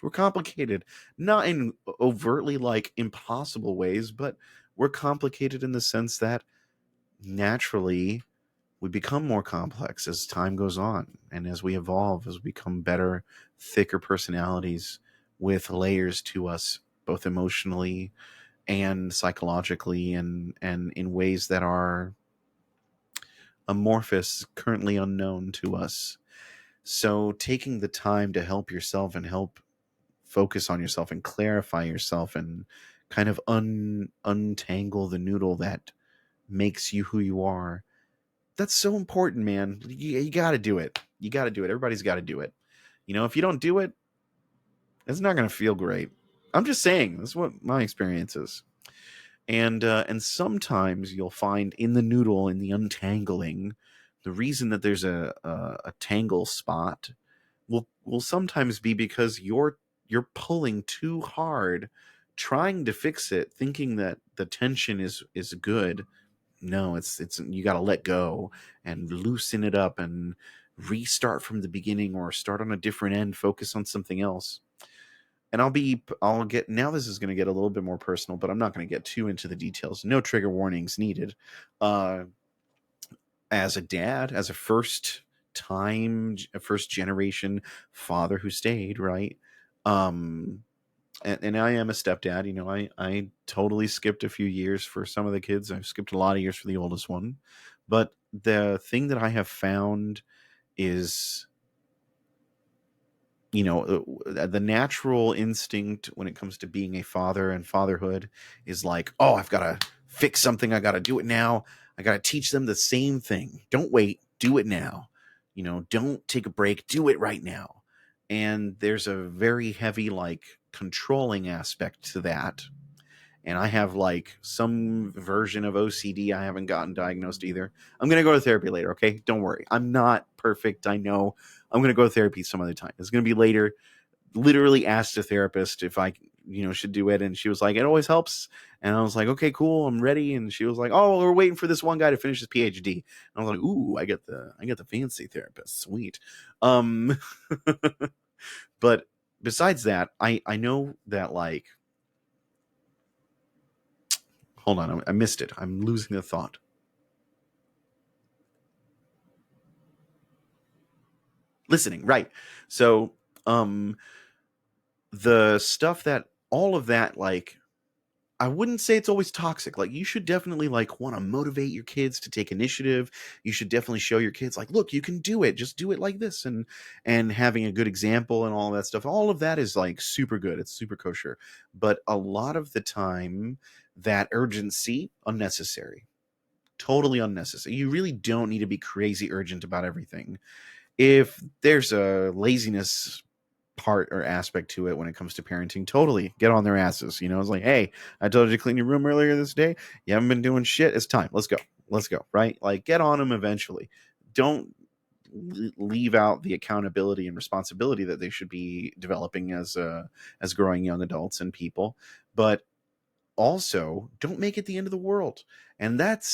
We're complicated, not in overtly like impossible ways, but we're complicated in the sense that naturally we become more complex as time goes on and as we evolve, as we become better, thicker personalities with layers to us, both emotionally and psychologically, and in ways that are amorphous, currently unknown to us. So taking the time to help yourself and help focus on yourself and clarify yourself and kind of untangle the noodle that makes you who you are, that's so important, man. You got to do it. You got to do it. Everybody's got to do it. If you don't do it, it's not going to feel great. I'm just saying, that's what my experience is. And sometimes you'll find in the noodle, in the untangling, the reason that there's a tangle spot will sometimes be because you're pulling too hard, trying to fix it, thinking that the tension is good. No, it's you got to let go and loosen it up and restart from the beginning, or start on a different end, focus on something else. And I'll get, now this is going to get a little bit more personal, but I'm not going to get too into the details. No trigger warnings needed. Uh, as a dad, as a first generation father who stayed, right? Um, and I am a stepdad. I totally skipped a few years for some of the kids. I've skipped a lot of years for the oldest one. But the thing that I have found is, the natural instinct when it comes to being a father and fatherhood is like, oh, I've got to fix something. I got to do it now. I got to teach them the same thing. Don't wait. Do it now. Don't take a break. Do it right now. And there's a very heavy, like, controlling aspect to that. And I have like some version of OCD. I haven't gotten diagnosed either. I'm going to go to therapy later. Okay. Don't worry. I'm not perfect. I know. I'm going to go to therapy some other time. It's going to be later. Literally asked a therapist if I, should do it. And she was like, it always helps. And I was like, okay, cool. I'm ready. And she was like, oh, we're waiting for this one guy to finish his PhD. And I was like, ooh, I get the fancy therapist. Sweet. Um, but besides that, I know that, like, hold on, I missed it. I'm losing the thought. Listening, right. So, the stuff that, all of that, like, I wouldn't say it's always toxic. Like, you should definitely, like, want to motivate your kids to take initiative. You should definitely show your kids, like, look, you can do it. Just do it like this, and having a good example and all that stuff. All of that is like super good. It's super kosher. But a lot of the time, that urgency, unnecessary. Totally unnecessary. You really don't need to be crazy urgent about everything. If there's a laziness part or aspect to it when it comes to parenting, totally get on their asses. It's like, hey, I told you to clean your room earlier this day. You haven't been doing shit. It's time. Let's go. Right? Like, get on them eventually. Don't leave out the accountability and responsibility that they should be developing as growing young adults and people. But also, don't make it the end of the world. And that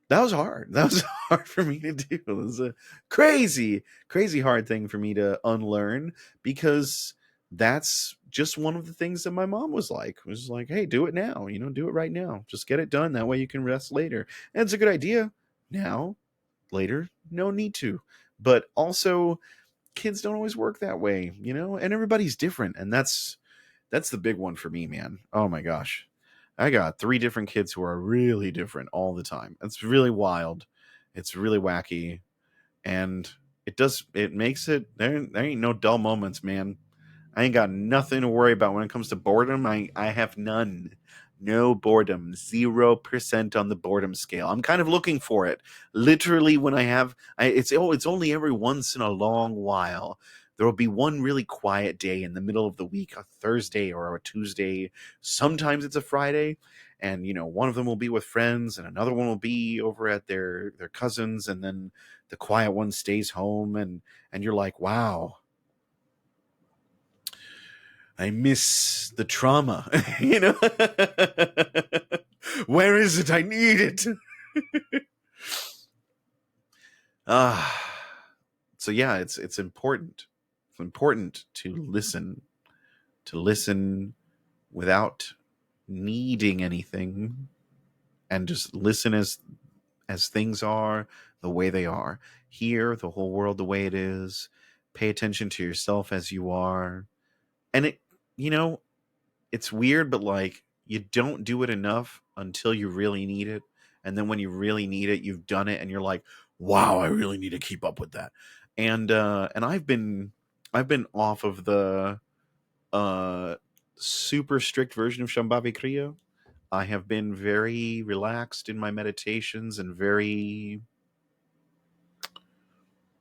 was hard. That was hard for me to do. It was a crazy, crazy hard thing for me to unlearn, because that's just one of the things that my mom was like. It was like, hey, do it now. Do it right now. Just get it done. That way you can rest later. And it's a good idea. Now, later, no need to. But also, kids don't always work that way, and everybody's different. And that's the big one for me, man. Oh my gosh. I got 3 different kids who are really different all the time. It's really wild. It's really wacky. And it makes it, there ain't no dull moments, man. I ain't got nothing to worry about when it comes to boredom. I have none. No boredom. 0% on the boredom scale. I'm kind of looking for it. Literally, when it's only every once in a long while there will be one really quiet day in the middle of the week, a Thursday or a Tuesday. Sometimes it's a Friday, and one of them will be with friends and another one will be over at their cousins, and then the quiet one stays home, and you're like, wow, I miss the trauma. Where is it? I need it. So yeah, it's important. It's important to listen without needing anything, and just listen as things are, the way they are. Hear the whole world the way it is. Pay attention to yourself as you are. And you know, it's weird, but like, you don't do it enough until you really need it. And then when you really need it, you've done it and you're like, wow, I really need to keep up with that. And I've been off of the uh super strict version of Shambhavi Kriya. I have been very relaxed in my meditations and very,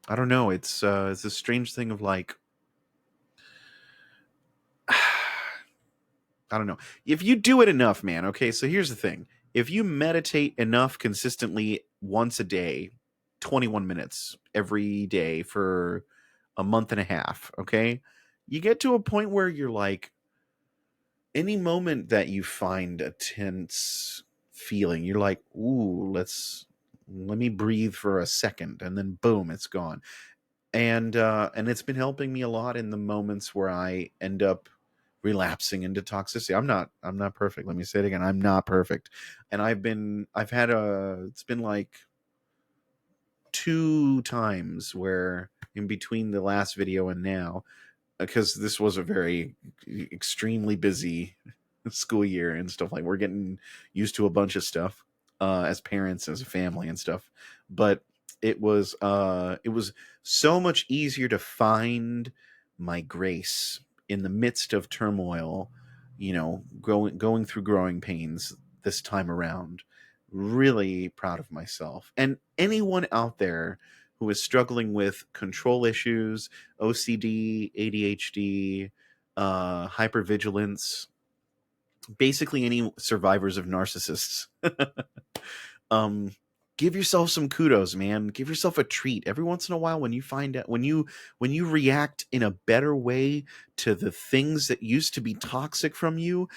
I don't know, it's a strange thing of like, I don't know. If you do it enough, man, okay, so here's the thing. If you meditate enough consistently once a day, 21 minutes every day for a month and a half, okay, you get to a point where you're like, any moment that you find a tense feeling, you're like, ooh, let me breathe for a second, and then boom, it's gone. And it's been helping me a lot in the moments where I end up relapsing into toxicity. I'm not perfect. Let me say it again. I'm not perfect. And it's been like two times where in between the last video and now, because this was a very extremely busy school year and stuff, like we're getting used to a bunch of stuff as parents, as a family and stuff. But it was so much easier to find my grace in the midst of turmoil, going through growing pains this time around. Really proud of myself. And anyone out there who is struggling with control issues, OCD, ADHD, hypervigilance, basically any survivors of narcissists, um, give yourself some kudos, man. Give yourself a treat every once in a while when you find out, when you react in a better way to the things that used to be toxic from you.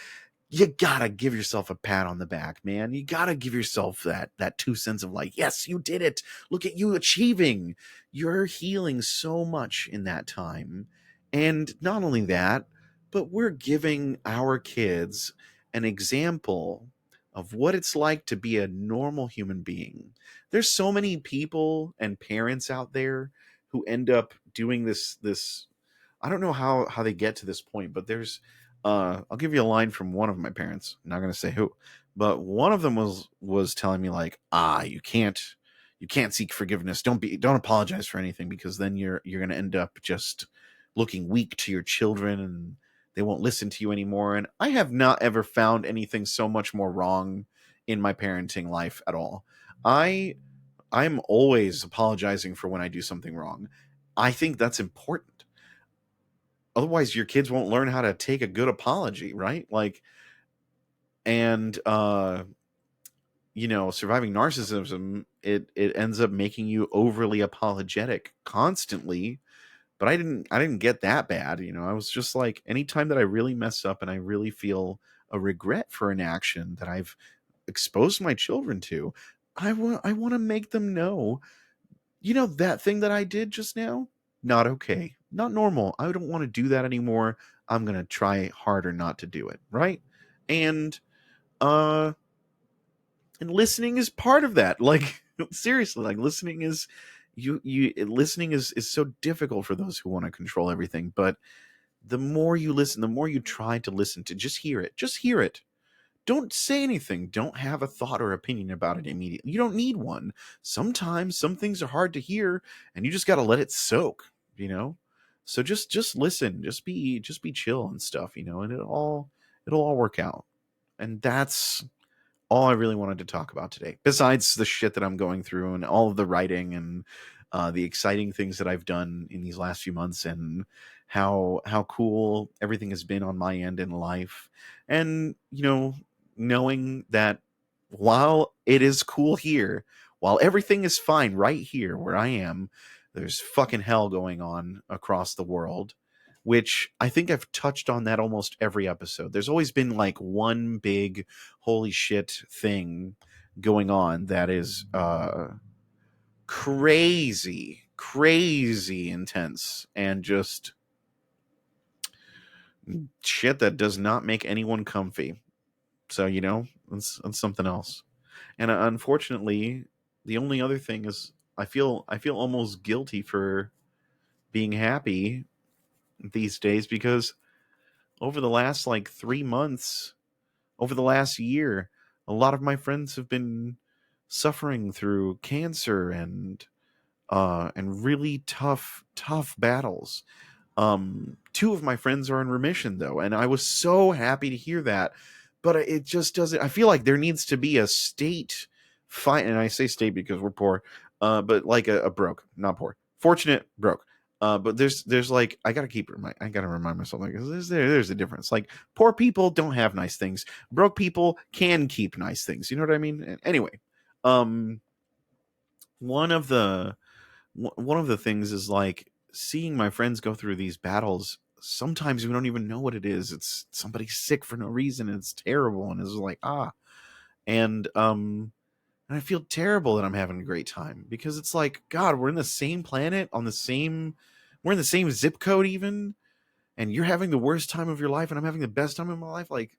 You gotta give yourself a pat on the back, man. You gotta give yourself that 2 cents of like, yes, you did it. Look at you achieving. You're healing so much in that time. And not only that, but we're giving our kids an example of what it's like to be a normal human being. There's so many people and parents out there who end up doing this. I don't know how they get to this point, but there's I'll give you a line from one of my parents. I'm not going to say who, but one of them was telling me like, you can't seek forgiveness. Don't apologize for anything, because then you're going to end up just looking weak to your children, and they won't listen to you anymore. And I have not ever found anything so much more wrong in my parenting life at all. I'm always apologizing for when I do something wrong. I think that's important. Otherwise your kids won't learn how to take a good apology, right? Like, and surviving narcissism, it ends up making you overly apologetic constantly. But I didn't get that bad. I was just like, anytime that I really mess up and I really feel a regret for an action that I've exposed my children to, I want to make them know, that thing that I did just now, not okay, not normal. I don't want to do that anymore. I'm going to try harder not to do it, right? And uh and listening is part of that. Like, seriously, like, listening is listening is so difficult for those who want to control everything. But the more you listen, the more you try to listen, to just hear it. Just hear it. Don't say anything. Don't have a thought or opinion about it immediately. You don't need one. Sometimes some things are hard to hear, and you just got to let it soak, you know? So just listen, just be chill and stuff, and it'll all work out. And that's all I really wanted to talk about today. Besides the shit that I'm going through and all of the writing and the exciting things that I've done in these last few months, and how cool everything has been on my end in life. And knowing that while it is cool here, while everything is fine right here where I am, there's fucking hell going on across the world, which I think I've touched on that almost every episode. There's always been like one big holy shit thing going on that is crazy intense, and just shit that does not make anyone comfy. So that's something else. And unfortunately, the only other thing is I feel almost guilty for being happy these days, because over the last like 3 months, over the last year, a lot of my friends have been suffering through cancer and really tough battles. Two of my friends are in remission though, and I was so happy to hear that. But it just doesn't. I feel like there needs to be a state fight, and I say state because we're poor, but like a broke, not poor, fortunate broke. But there's like I gotta remind myself, like there's a difference. Like poor people don't have nice things. Broke people can keep nice things. You know what I mean? Anyway, um, one of the one of the things is like seeing my friends go through these battles. Sometimes we don't even know what it is. It's somebody sick for no reason, and it's terrible, and it's like and and I feel terrible that I'm having a great time, because it's like, God, we're in the same planet, we're in the same zip code even, and you're having the worst time of your life and I'm having the best time of my life. Like,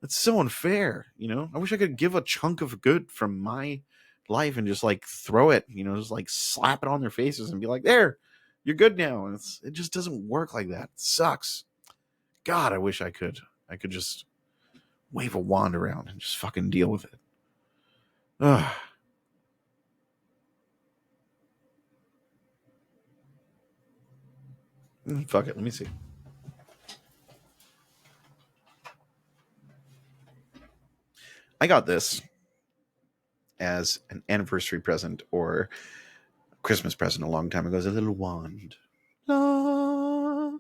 it's so unfair, I wish I could give a chunk of good from my life and just like throw it, just like slap it on their faces and be like, there, you're good now. And it just doesn't work like that. It sucks. God, I wish I could just wave a wand around and just fucking deal with it. Ugh. Fuck it. Let me see. I got this as an anniversary present or Christmas present a long time ago, as a little wand. La.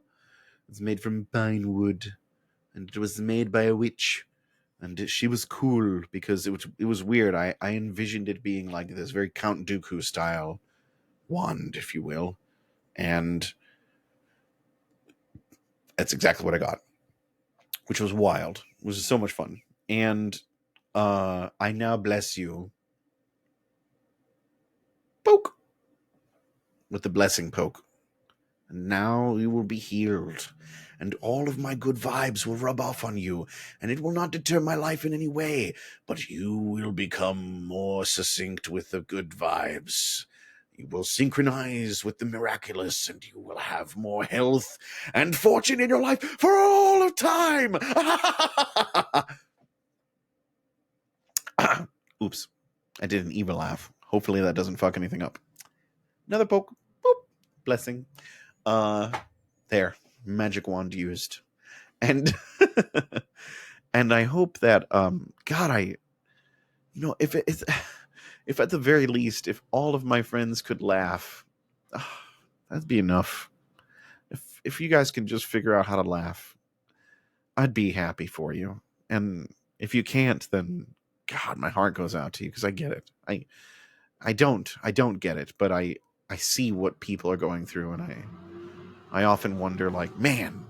It's made from pine wood, and it was made by a witch, and she was cool because it was weird. I envisioned it being like this very Count Dooku style wand, if you will, and that's exactly what I got, which was wild. It was so much fun, and I now bless you, poke, with the blessing poke. And now you will be healed, and all of my good vibes will rub off on you, and it will not deter my life in any way, but you will become more succinct with the good vibes. You will synchronize with the miraculous, and you will have more health and fortune in your life for all of time. Oops. I did an evil laugh. Hopefully that doesn't fuck anything up. Another poke. Boop. Blessing. There. Magic wand used. And and I hope that God, if at the very least, if all of my friends could laugh, that'd be enough. If you guys can just figure out how to laugh, I'd be happy for you. And if you can't, then God, my heart goes out to you, because I get it. I don't get it, but I see what people are going through, and I often wonder, like, man,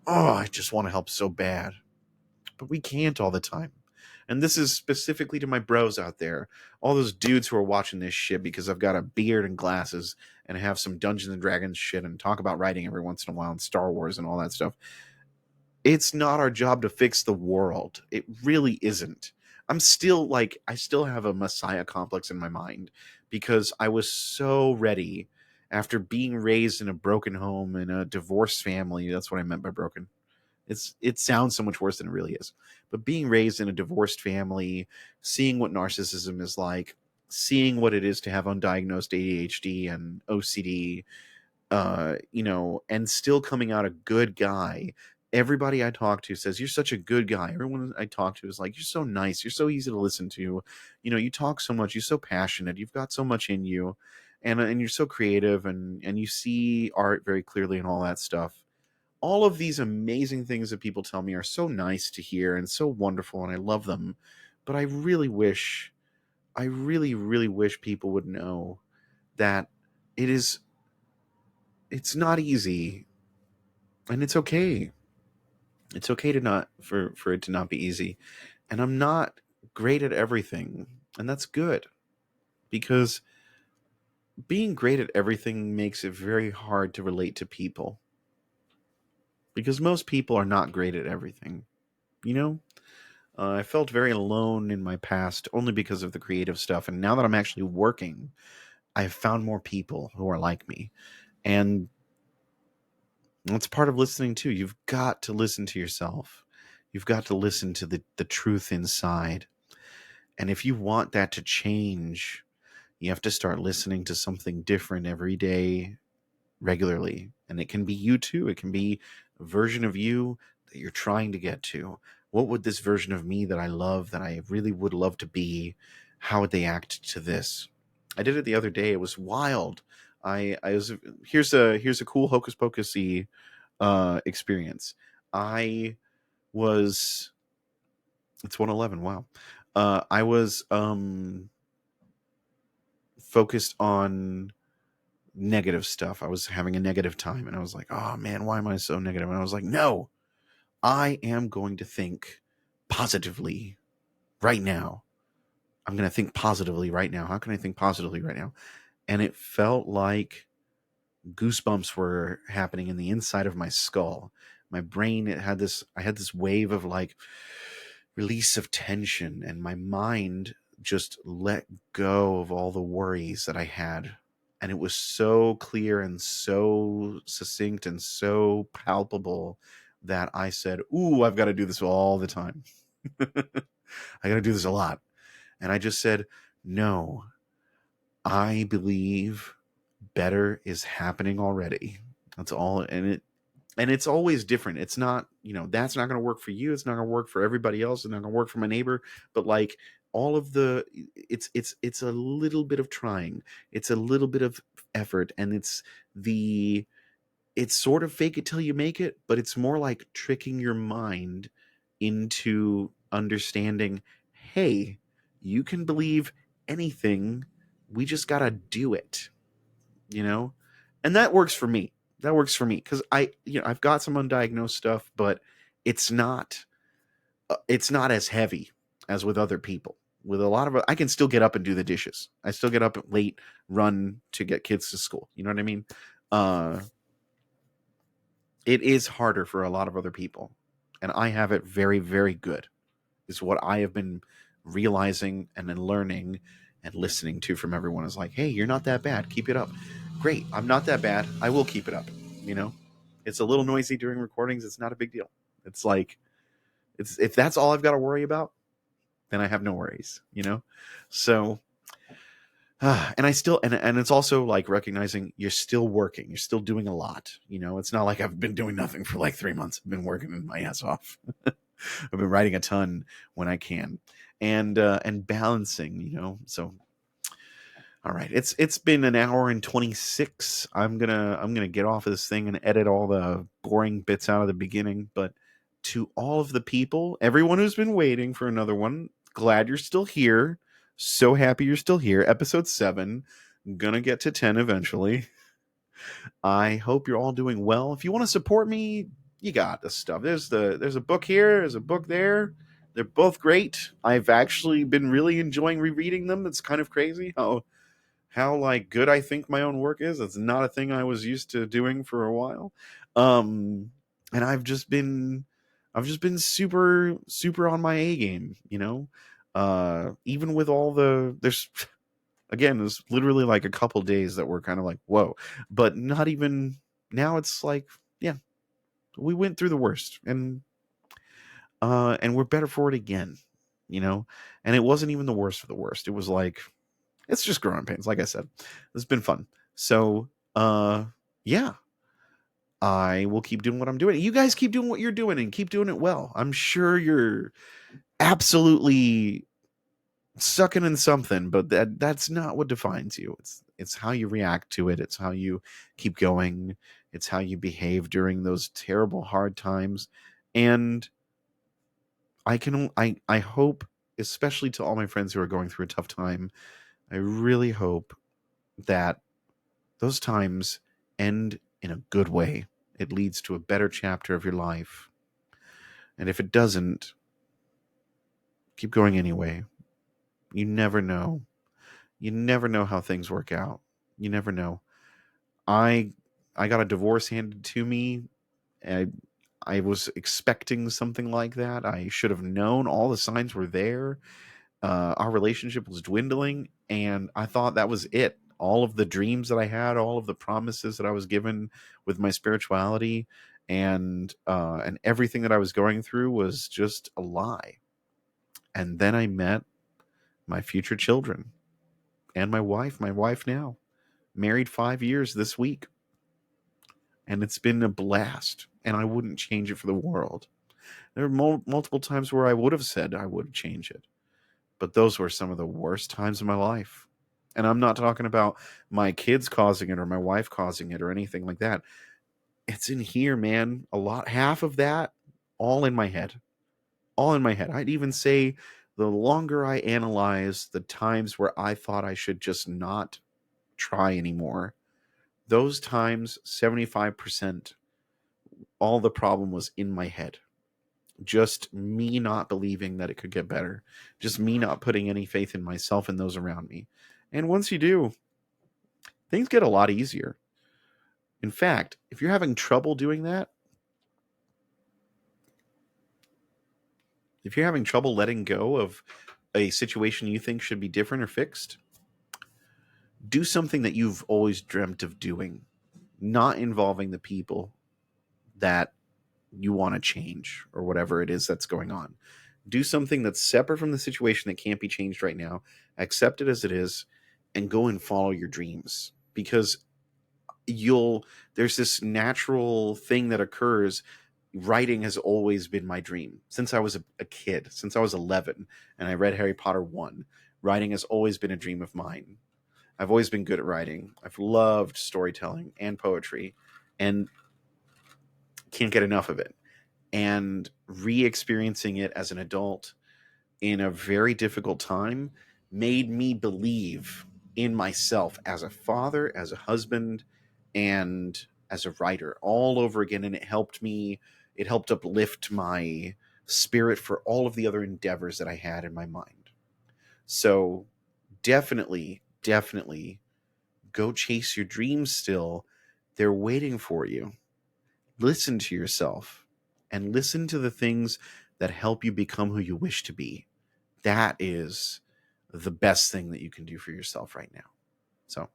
I just want to help so bad, but we can't all the time. And this is specifically to my bros out there, all those dudes who are watching this shit because I've got a beard and glasses and have some Dungeons and Dragons shit and talk about writing every once in a while and Star Wars and all that stuff. It's not our job to fix the world. It really isn't. I still have a messiah complex in my mind, because I was so ready after being raised in a broken home, in a divorced family. That's what I meant by broken. It sounds so much worse than it really is. But being raised in a divorced family, seeing what narcissism is like, seeing what it is to have undiagnosed ADHD and OCD, and still coming out a good guy everybody I talk to says, "You're such a good guy." Everyone I talk to is like, "You're so nice. You're so easy to listen to. You know, you talk so much. You're so passionate. You've got so much in you, and you're so creative, and you see art very clearly and all that stuff." All of these amazing things that people tell me are so nice to hear and so wonderful, and I love them. But I really, really wish people would know that it is, it's not easy, and it's okay. It's okay to not, for it to not be easy. And I'm not great at everything, and that's good, because being great at everything makes it very hard to relate to people, because most people are not great at everything, you know? I felt very alone in my past only because of the creative stuff. And now that I'm actually working, I've found more people who are like me. And that's part of listening too. You've got to listen to yourself. You've got to listen to the truth inside. And if you want that to change, you have to start listening to something different every day, regularly. And it can be you too. It can be a version of you that you're trying to get to. What would this version of me that I love, that I really would love to be, how would they act to this? I did it the other day. It was wild. I was, here's a cool hocus pocusy experience. I was, it's 111. Wow. I was focused on negative stuff. I was having a negative time, and I was like, oh man, why am I so negative? And I was like, no, I am going to think positively right now. I'm going to think positively right now. How can I think positively right now? And it felt like goosebumps were happening in the inside of my skull. My brain, I had this wave of like release of tension, and my mind just let go of all the worries that I had. And it was so clear and so succinct and so palpable that I said, ooh, I've got to do this all the time. I got to do this a lot. And I just said, no, I believe better is happening already. That's all. And it's always different. It's not, that's not going to work for you. It's not going to work for everybody else. It's not going to work for my neighbor. But like all of the, it's a little bit of trying. It's a little bit of effort, and it's sort of fake it till you make it, but it's more like tricking your mind into understanding, hey, you can believe anything. We just got to do it, you know? And that works for me. That works for me because I've got some undiagnosed stuff, but it's not it's not as heavy as with other people. With a lot of, I can still get up and do the dishes. I still get up late, run to get kids to school. You know what I mean? Uh, it is harder for a lot of other people, and I have it very, very good. Is what I have been realizing and then learning and listening to from everyone is like, hey, you're not that bad. Keep it up. Great. I'm not that bad. I will keep it up. You know, it's a little noisy during recordings. It's not a big deal. It's like, it's, if that's all I've got to worry about, then I have no worries, So, and I still, and it's also like recognizing you're still working, you're still doing a lot. It's not like I've been doing nothing for like 3 months. I've been working my ass off. I've been writing a ton when I can, and balancing, So, all right, it's been an hour and 26. I'm gonna get off of this thing and edit all the boring bits out of the beginning. But to all of the people, everyone who's been waiting for another one, glad you're still here. So happy you're still here. Episode 7, gonna get to 10 eventually. I hope you're all doing well. If you want to support me, you got this stuff. There's a book here, there's a book there. They're both great. I've actually been really enjoying rereading them. It's kind of crazy how like good I think my own work is. It's not a thing I was used to doing for a while. And I've just been super super on my A game. Even with all there's again, it's literally like a couple days that were kind of like, whoa, but not even now. It's like, yeah, we went through the worst, and we're better for it again, and it wasn't even the worst of the worst. It was like, it's just growing pains. Like I said, it's been fun. So, yeah, I will keep doing what I'm doing. You guys keep doing what you're doing and keep doing it well. I'm sure you're absolutely sucking in something, but that's not what defines you. It's how you react to it. It's how you keep going. It's how you behave during those terrible hard times. And I hope, especially to all my friends who are going through a tough time, I really hope that those times end in a good way. It leads to a better chapter of your life. And if it doesn't, keep going anyway. You never know. You never know how things work out. You never know. I I got a divorce handed to me. I I was expecting something like that. I should have known. All the signs were there. Our relationship was dwindling, and I thought that was it. All of the dreams that I had, all of the promises that I was given with my spirituality, and everything that I was going through was just a lie. And then I met my future children and my wife. My wife now, married 5 years this week, and it's been a blast. And I wouldn't change it for the world. There are multiple times where I would have said I would change it, but those were some of the worst times of my life. And I'm not talking about my kids causing it or my wife causing it or anything like that. It's in here, man. A lot, half of that, all in my head. All in my head. I'd even say the longer I analyze the times where I thought I should just not try anymore, those times, 75%, all the problem was in my head. Just me not believing that it could get better. Just me not putting any faith in myself and those around me. And once you do, things get a lot easier. In fact, if you're having trouble doing that, if you're having trouble letting go of a situation you think should be different or fixed, do something that you've always dreamt of doing, not involving the people that you want to change or whatever it is that's going on. Do something that's separate from the situation that can't be changed right now. Accept it as it is and go and follow your dreams, because there's this natural thing that occurs. Writing has always been my dream since I was a kid, since I was 11 and I read Harry Potter 1. Writing has always been a dream of mine. I've always been good at writing. I've loved storytelling and poetry and can't get enough of it. And re-experiencing it as an adult in a very difficult time made me believe in myself as a father, as a husband, and as a writer all over again. And it helped uplift my spirit for all of the other endeavors that I had in my mind. So definitely, definitely go chase your dreams still. They're waiting for you. Listen to yourself and listen to the things that help you become who you wish to be. That is the best thing that you can do for yourself right now. So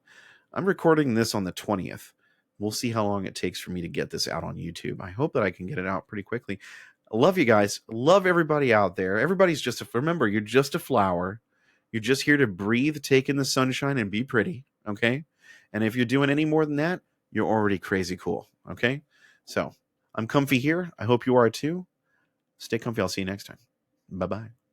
I'm recording this on the 20th. We'll see how long it takes for me to get this out on YouTube. I hope that I can get it out pretty quickly. I love you guys. Love everybody out there. Everybody's remember, you're just a flower. You're just here to breathe, take in the sunshine, and be pretty. Okay? And if you're doing any more than that, you're already crazy cool. Okay? So I'm comfy here. I hope you are too. Stay comfy. I'll see you next time. Bye-bye.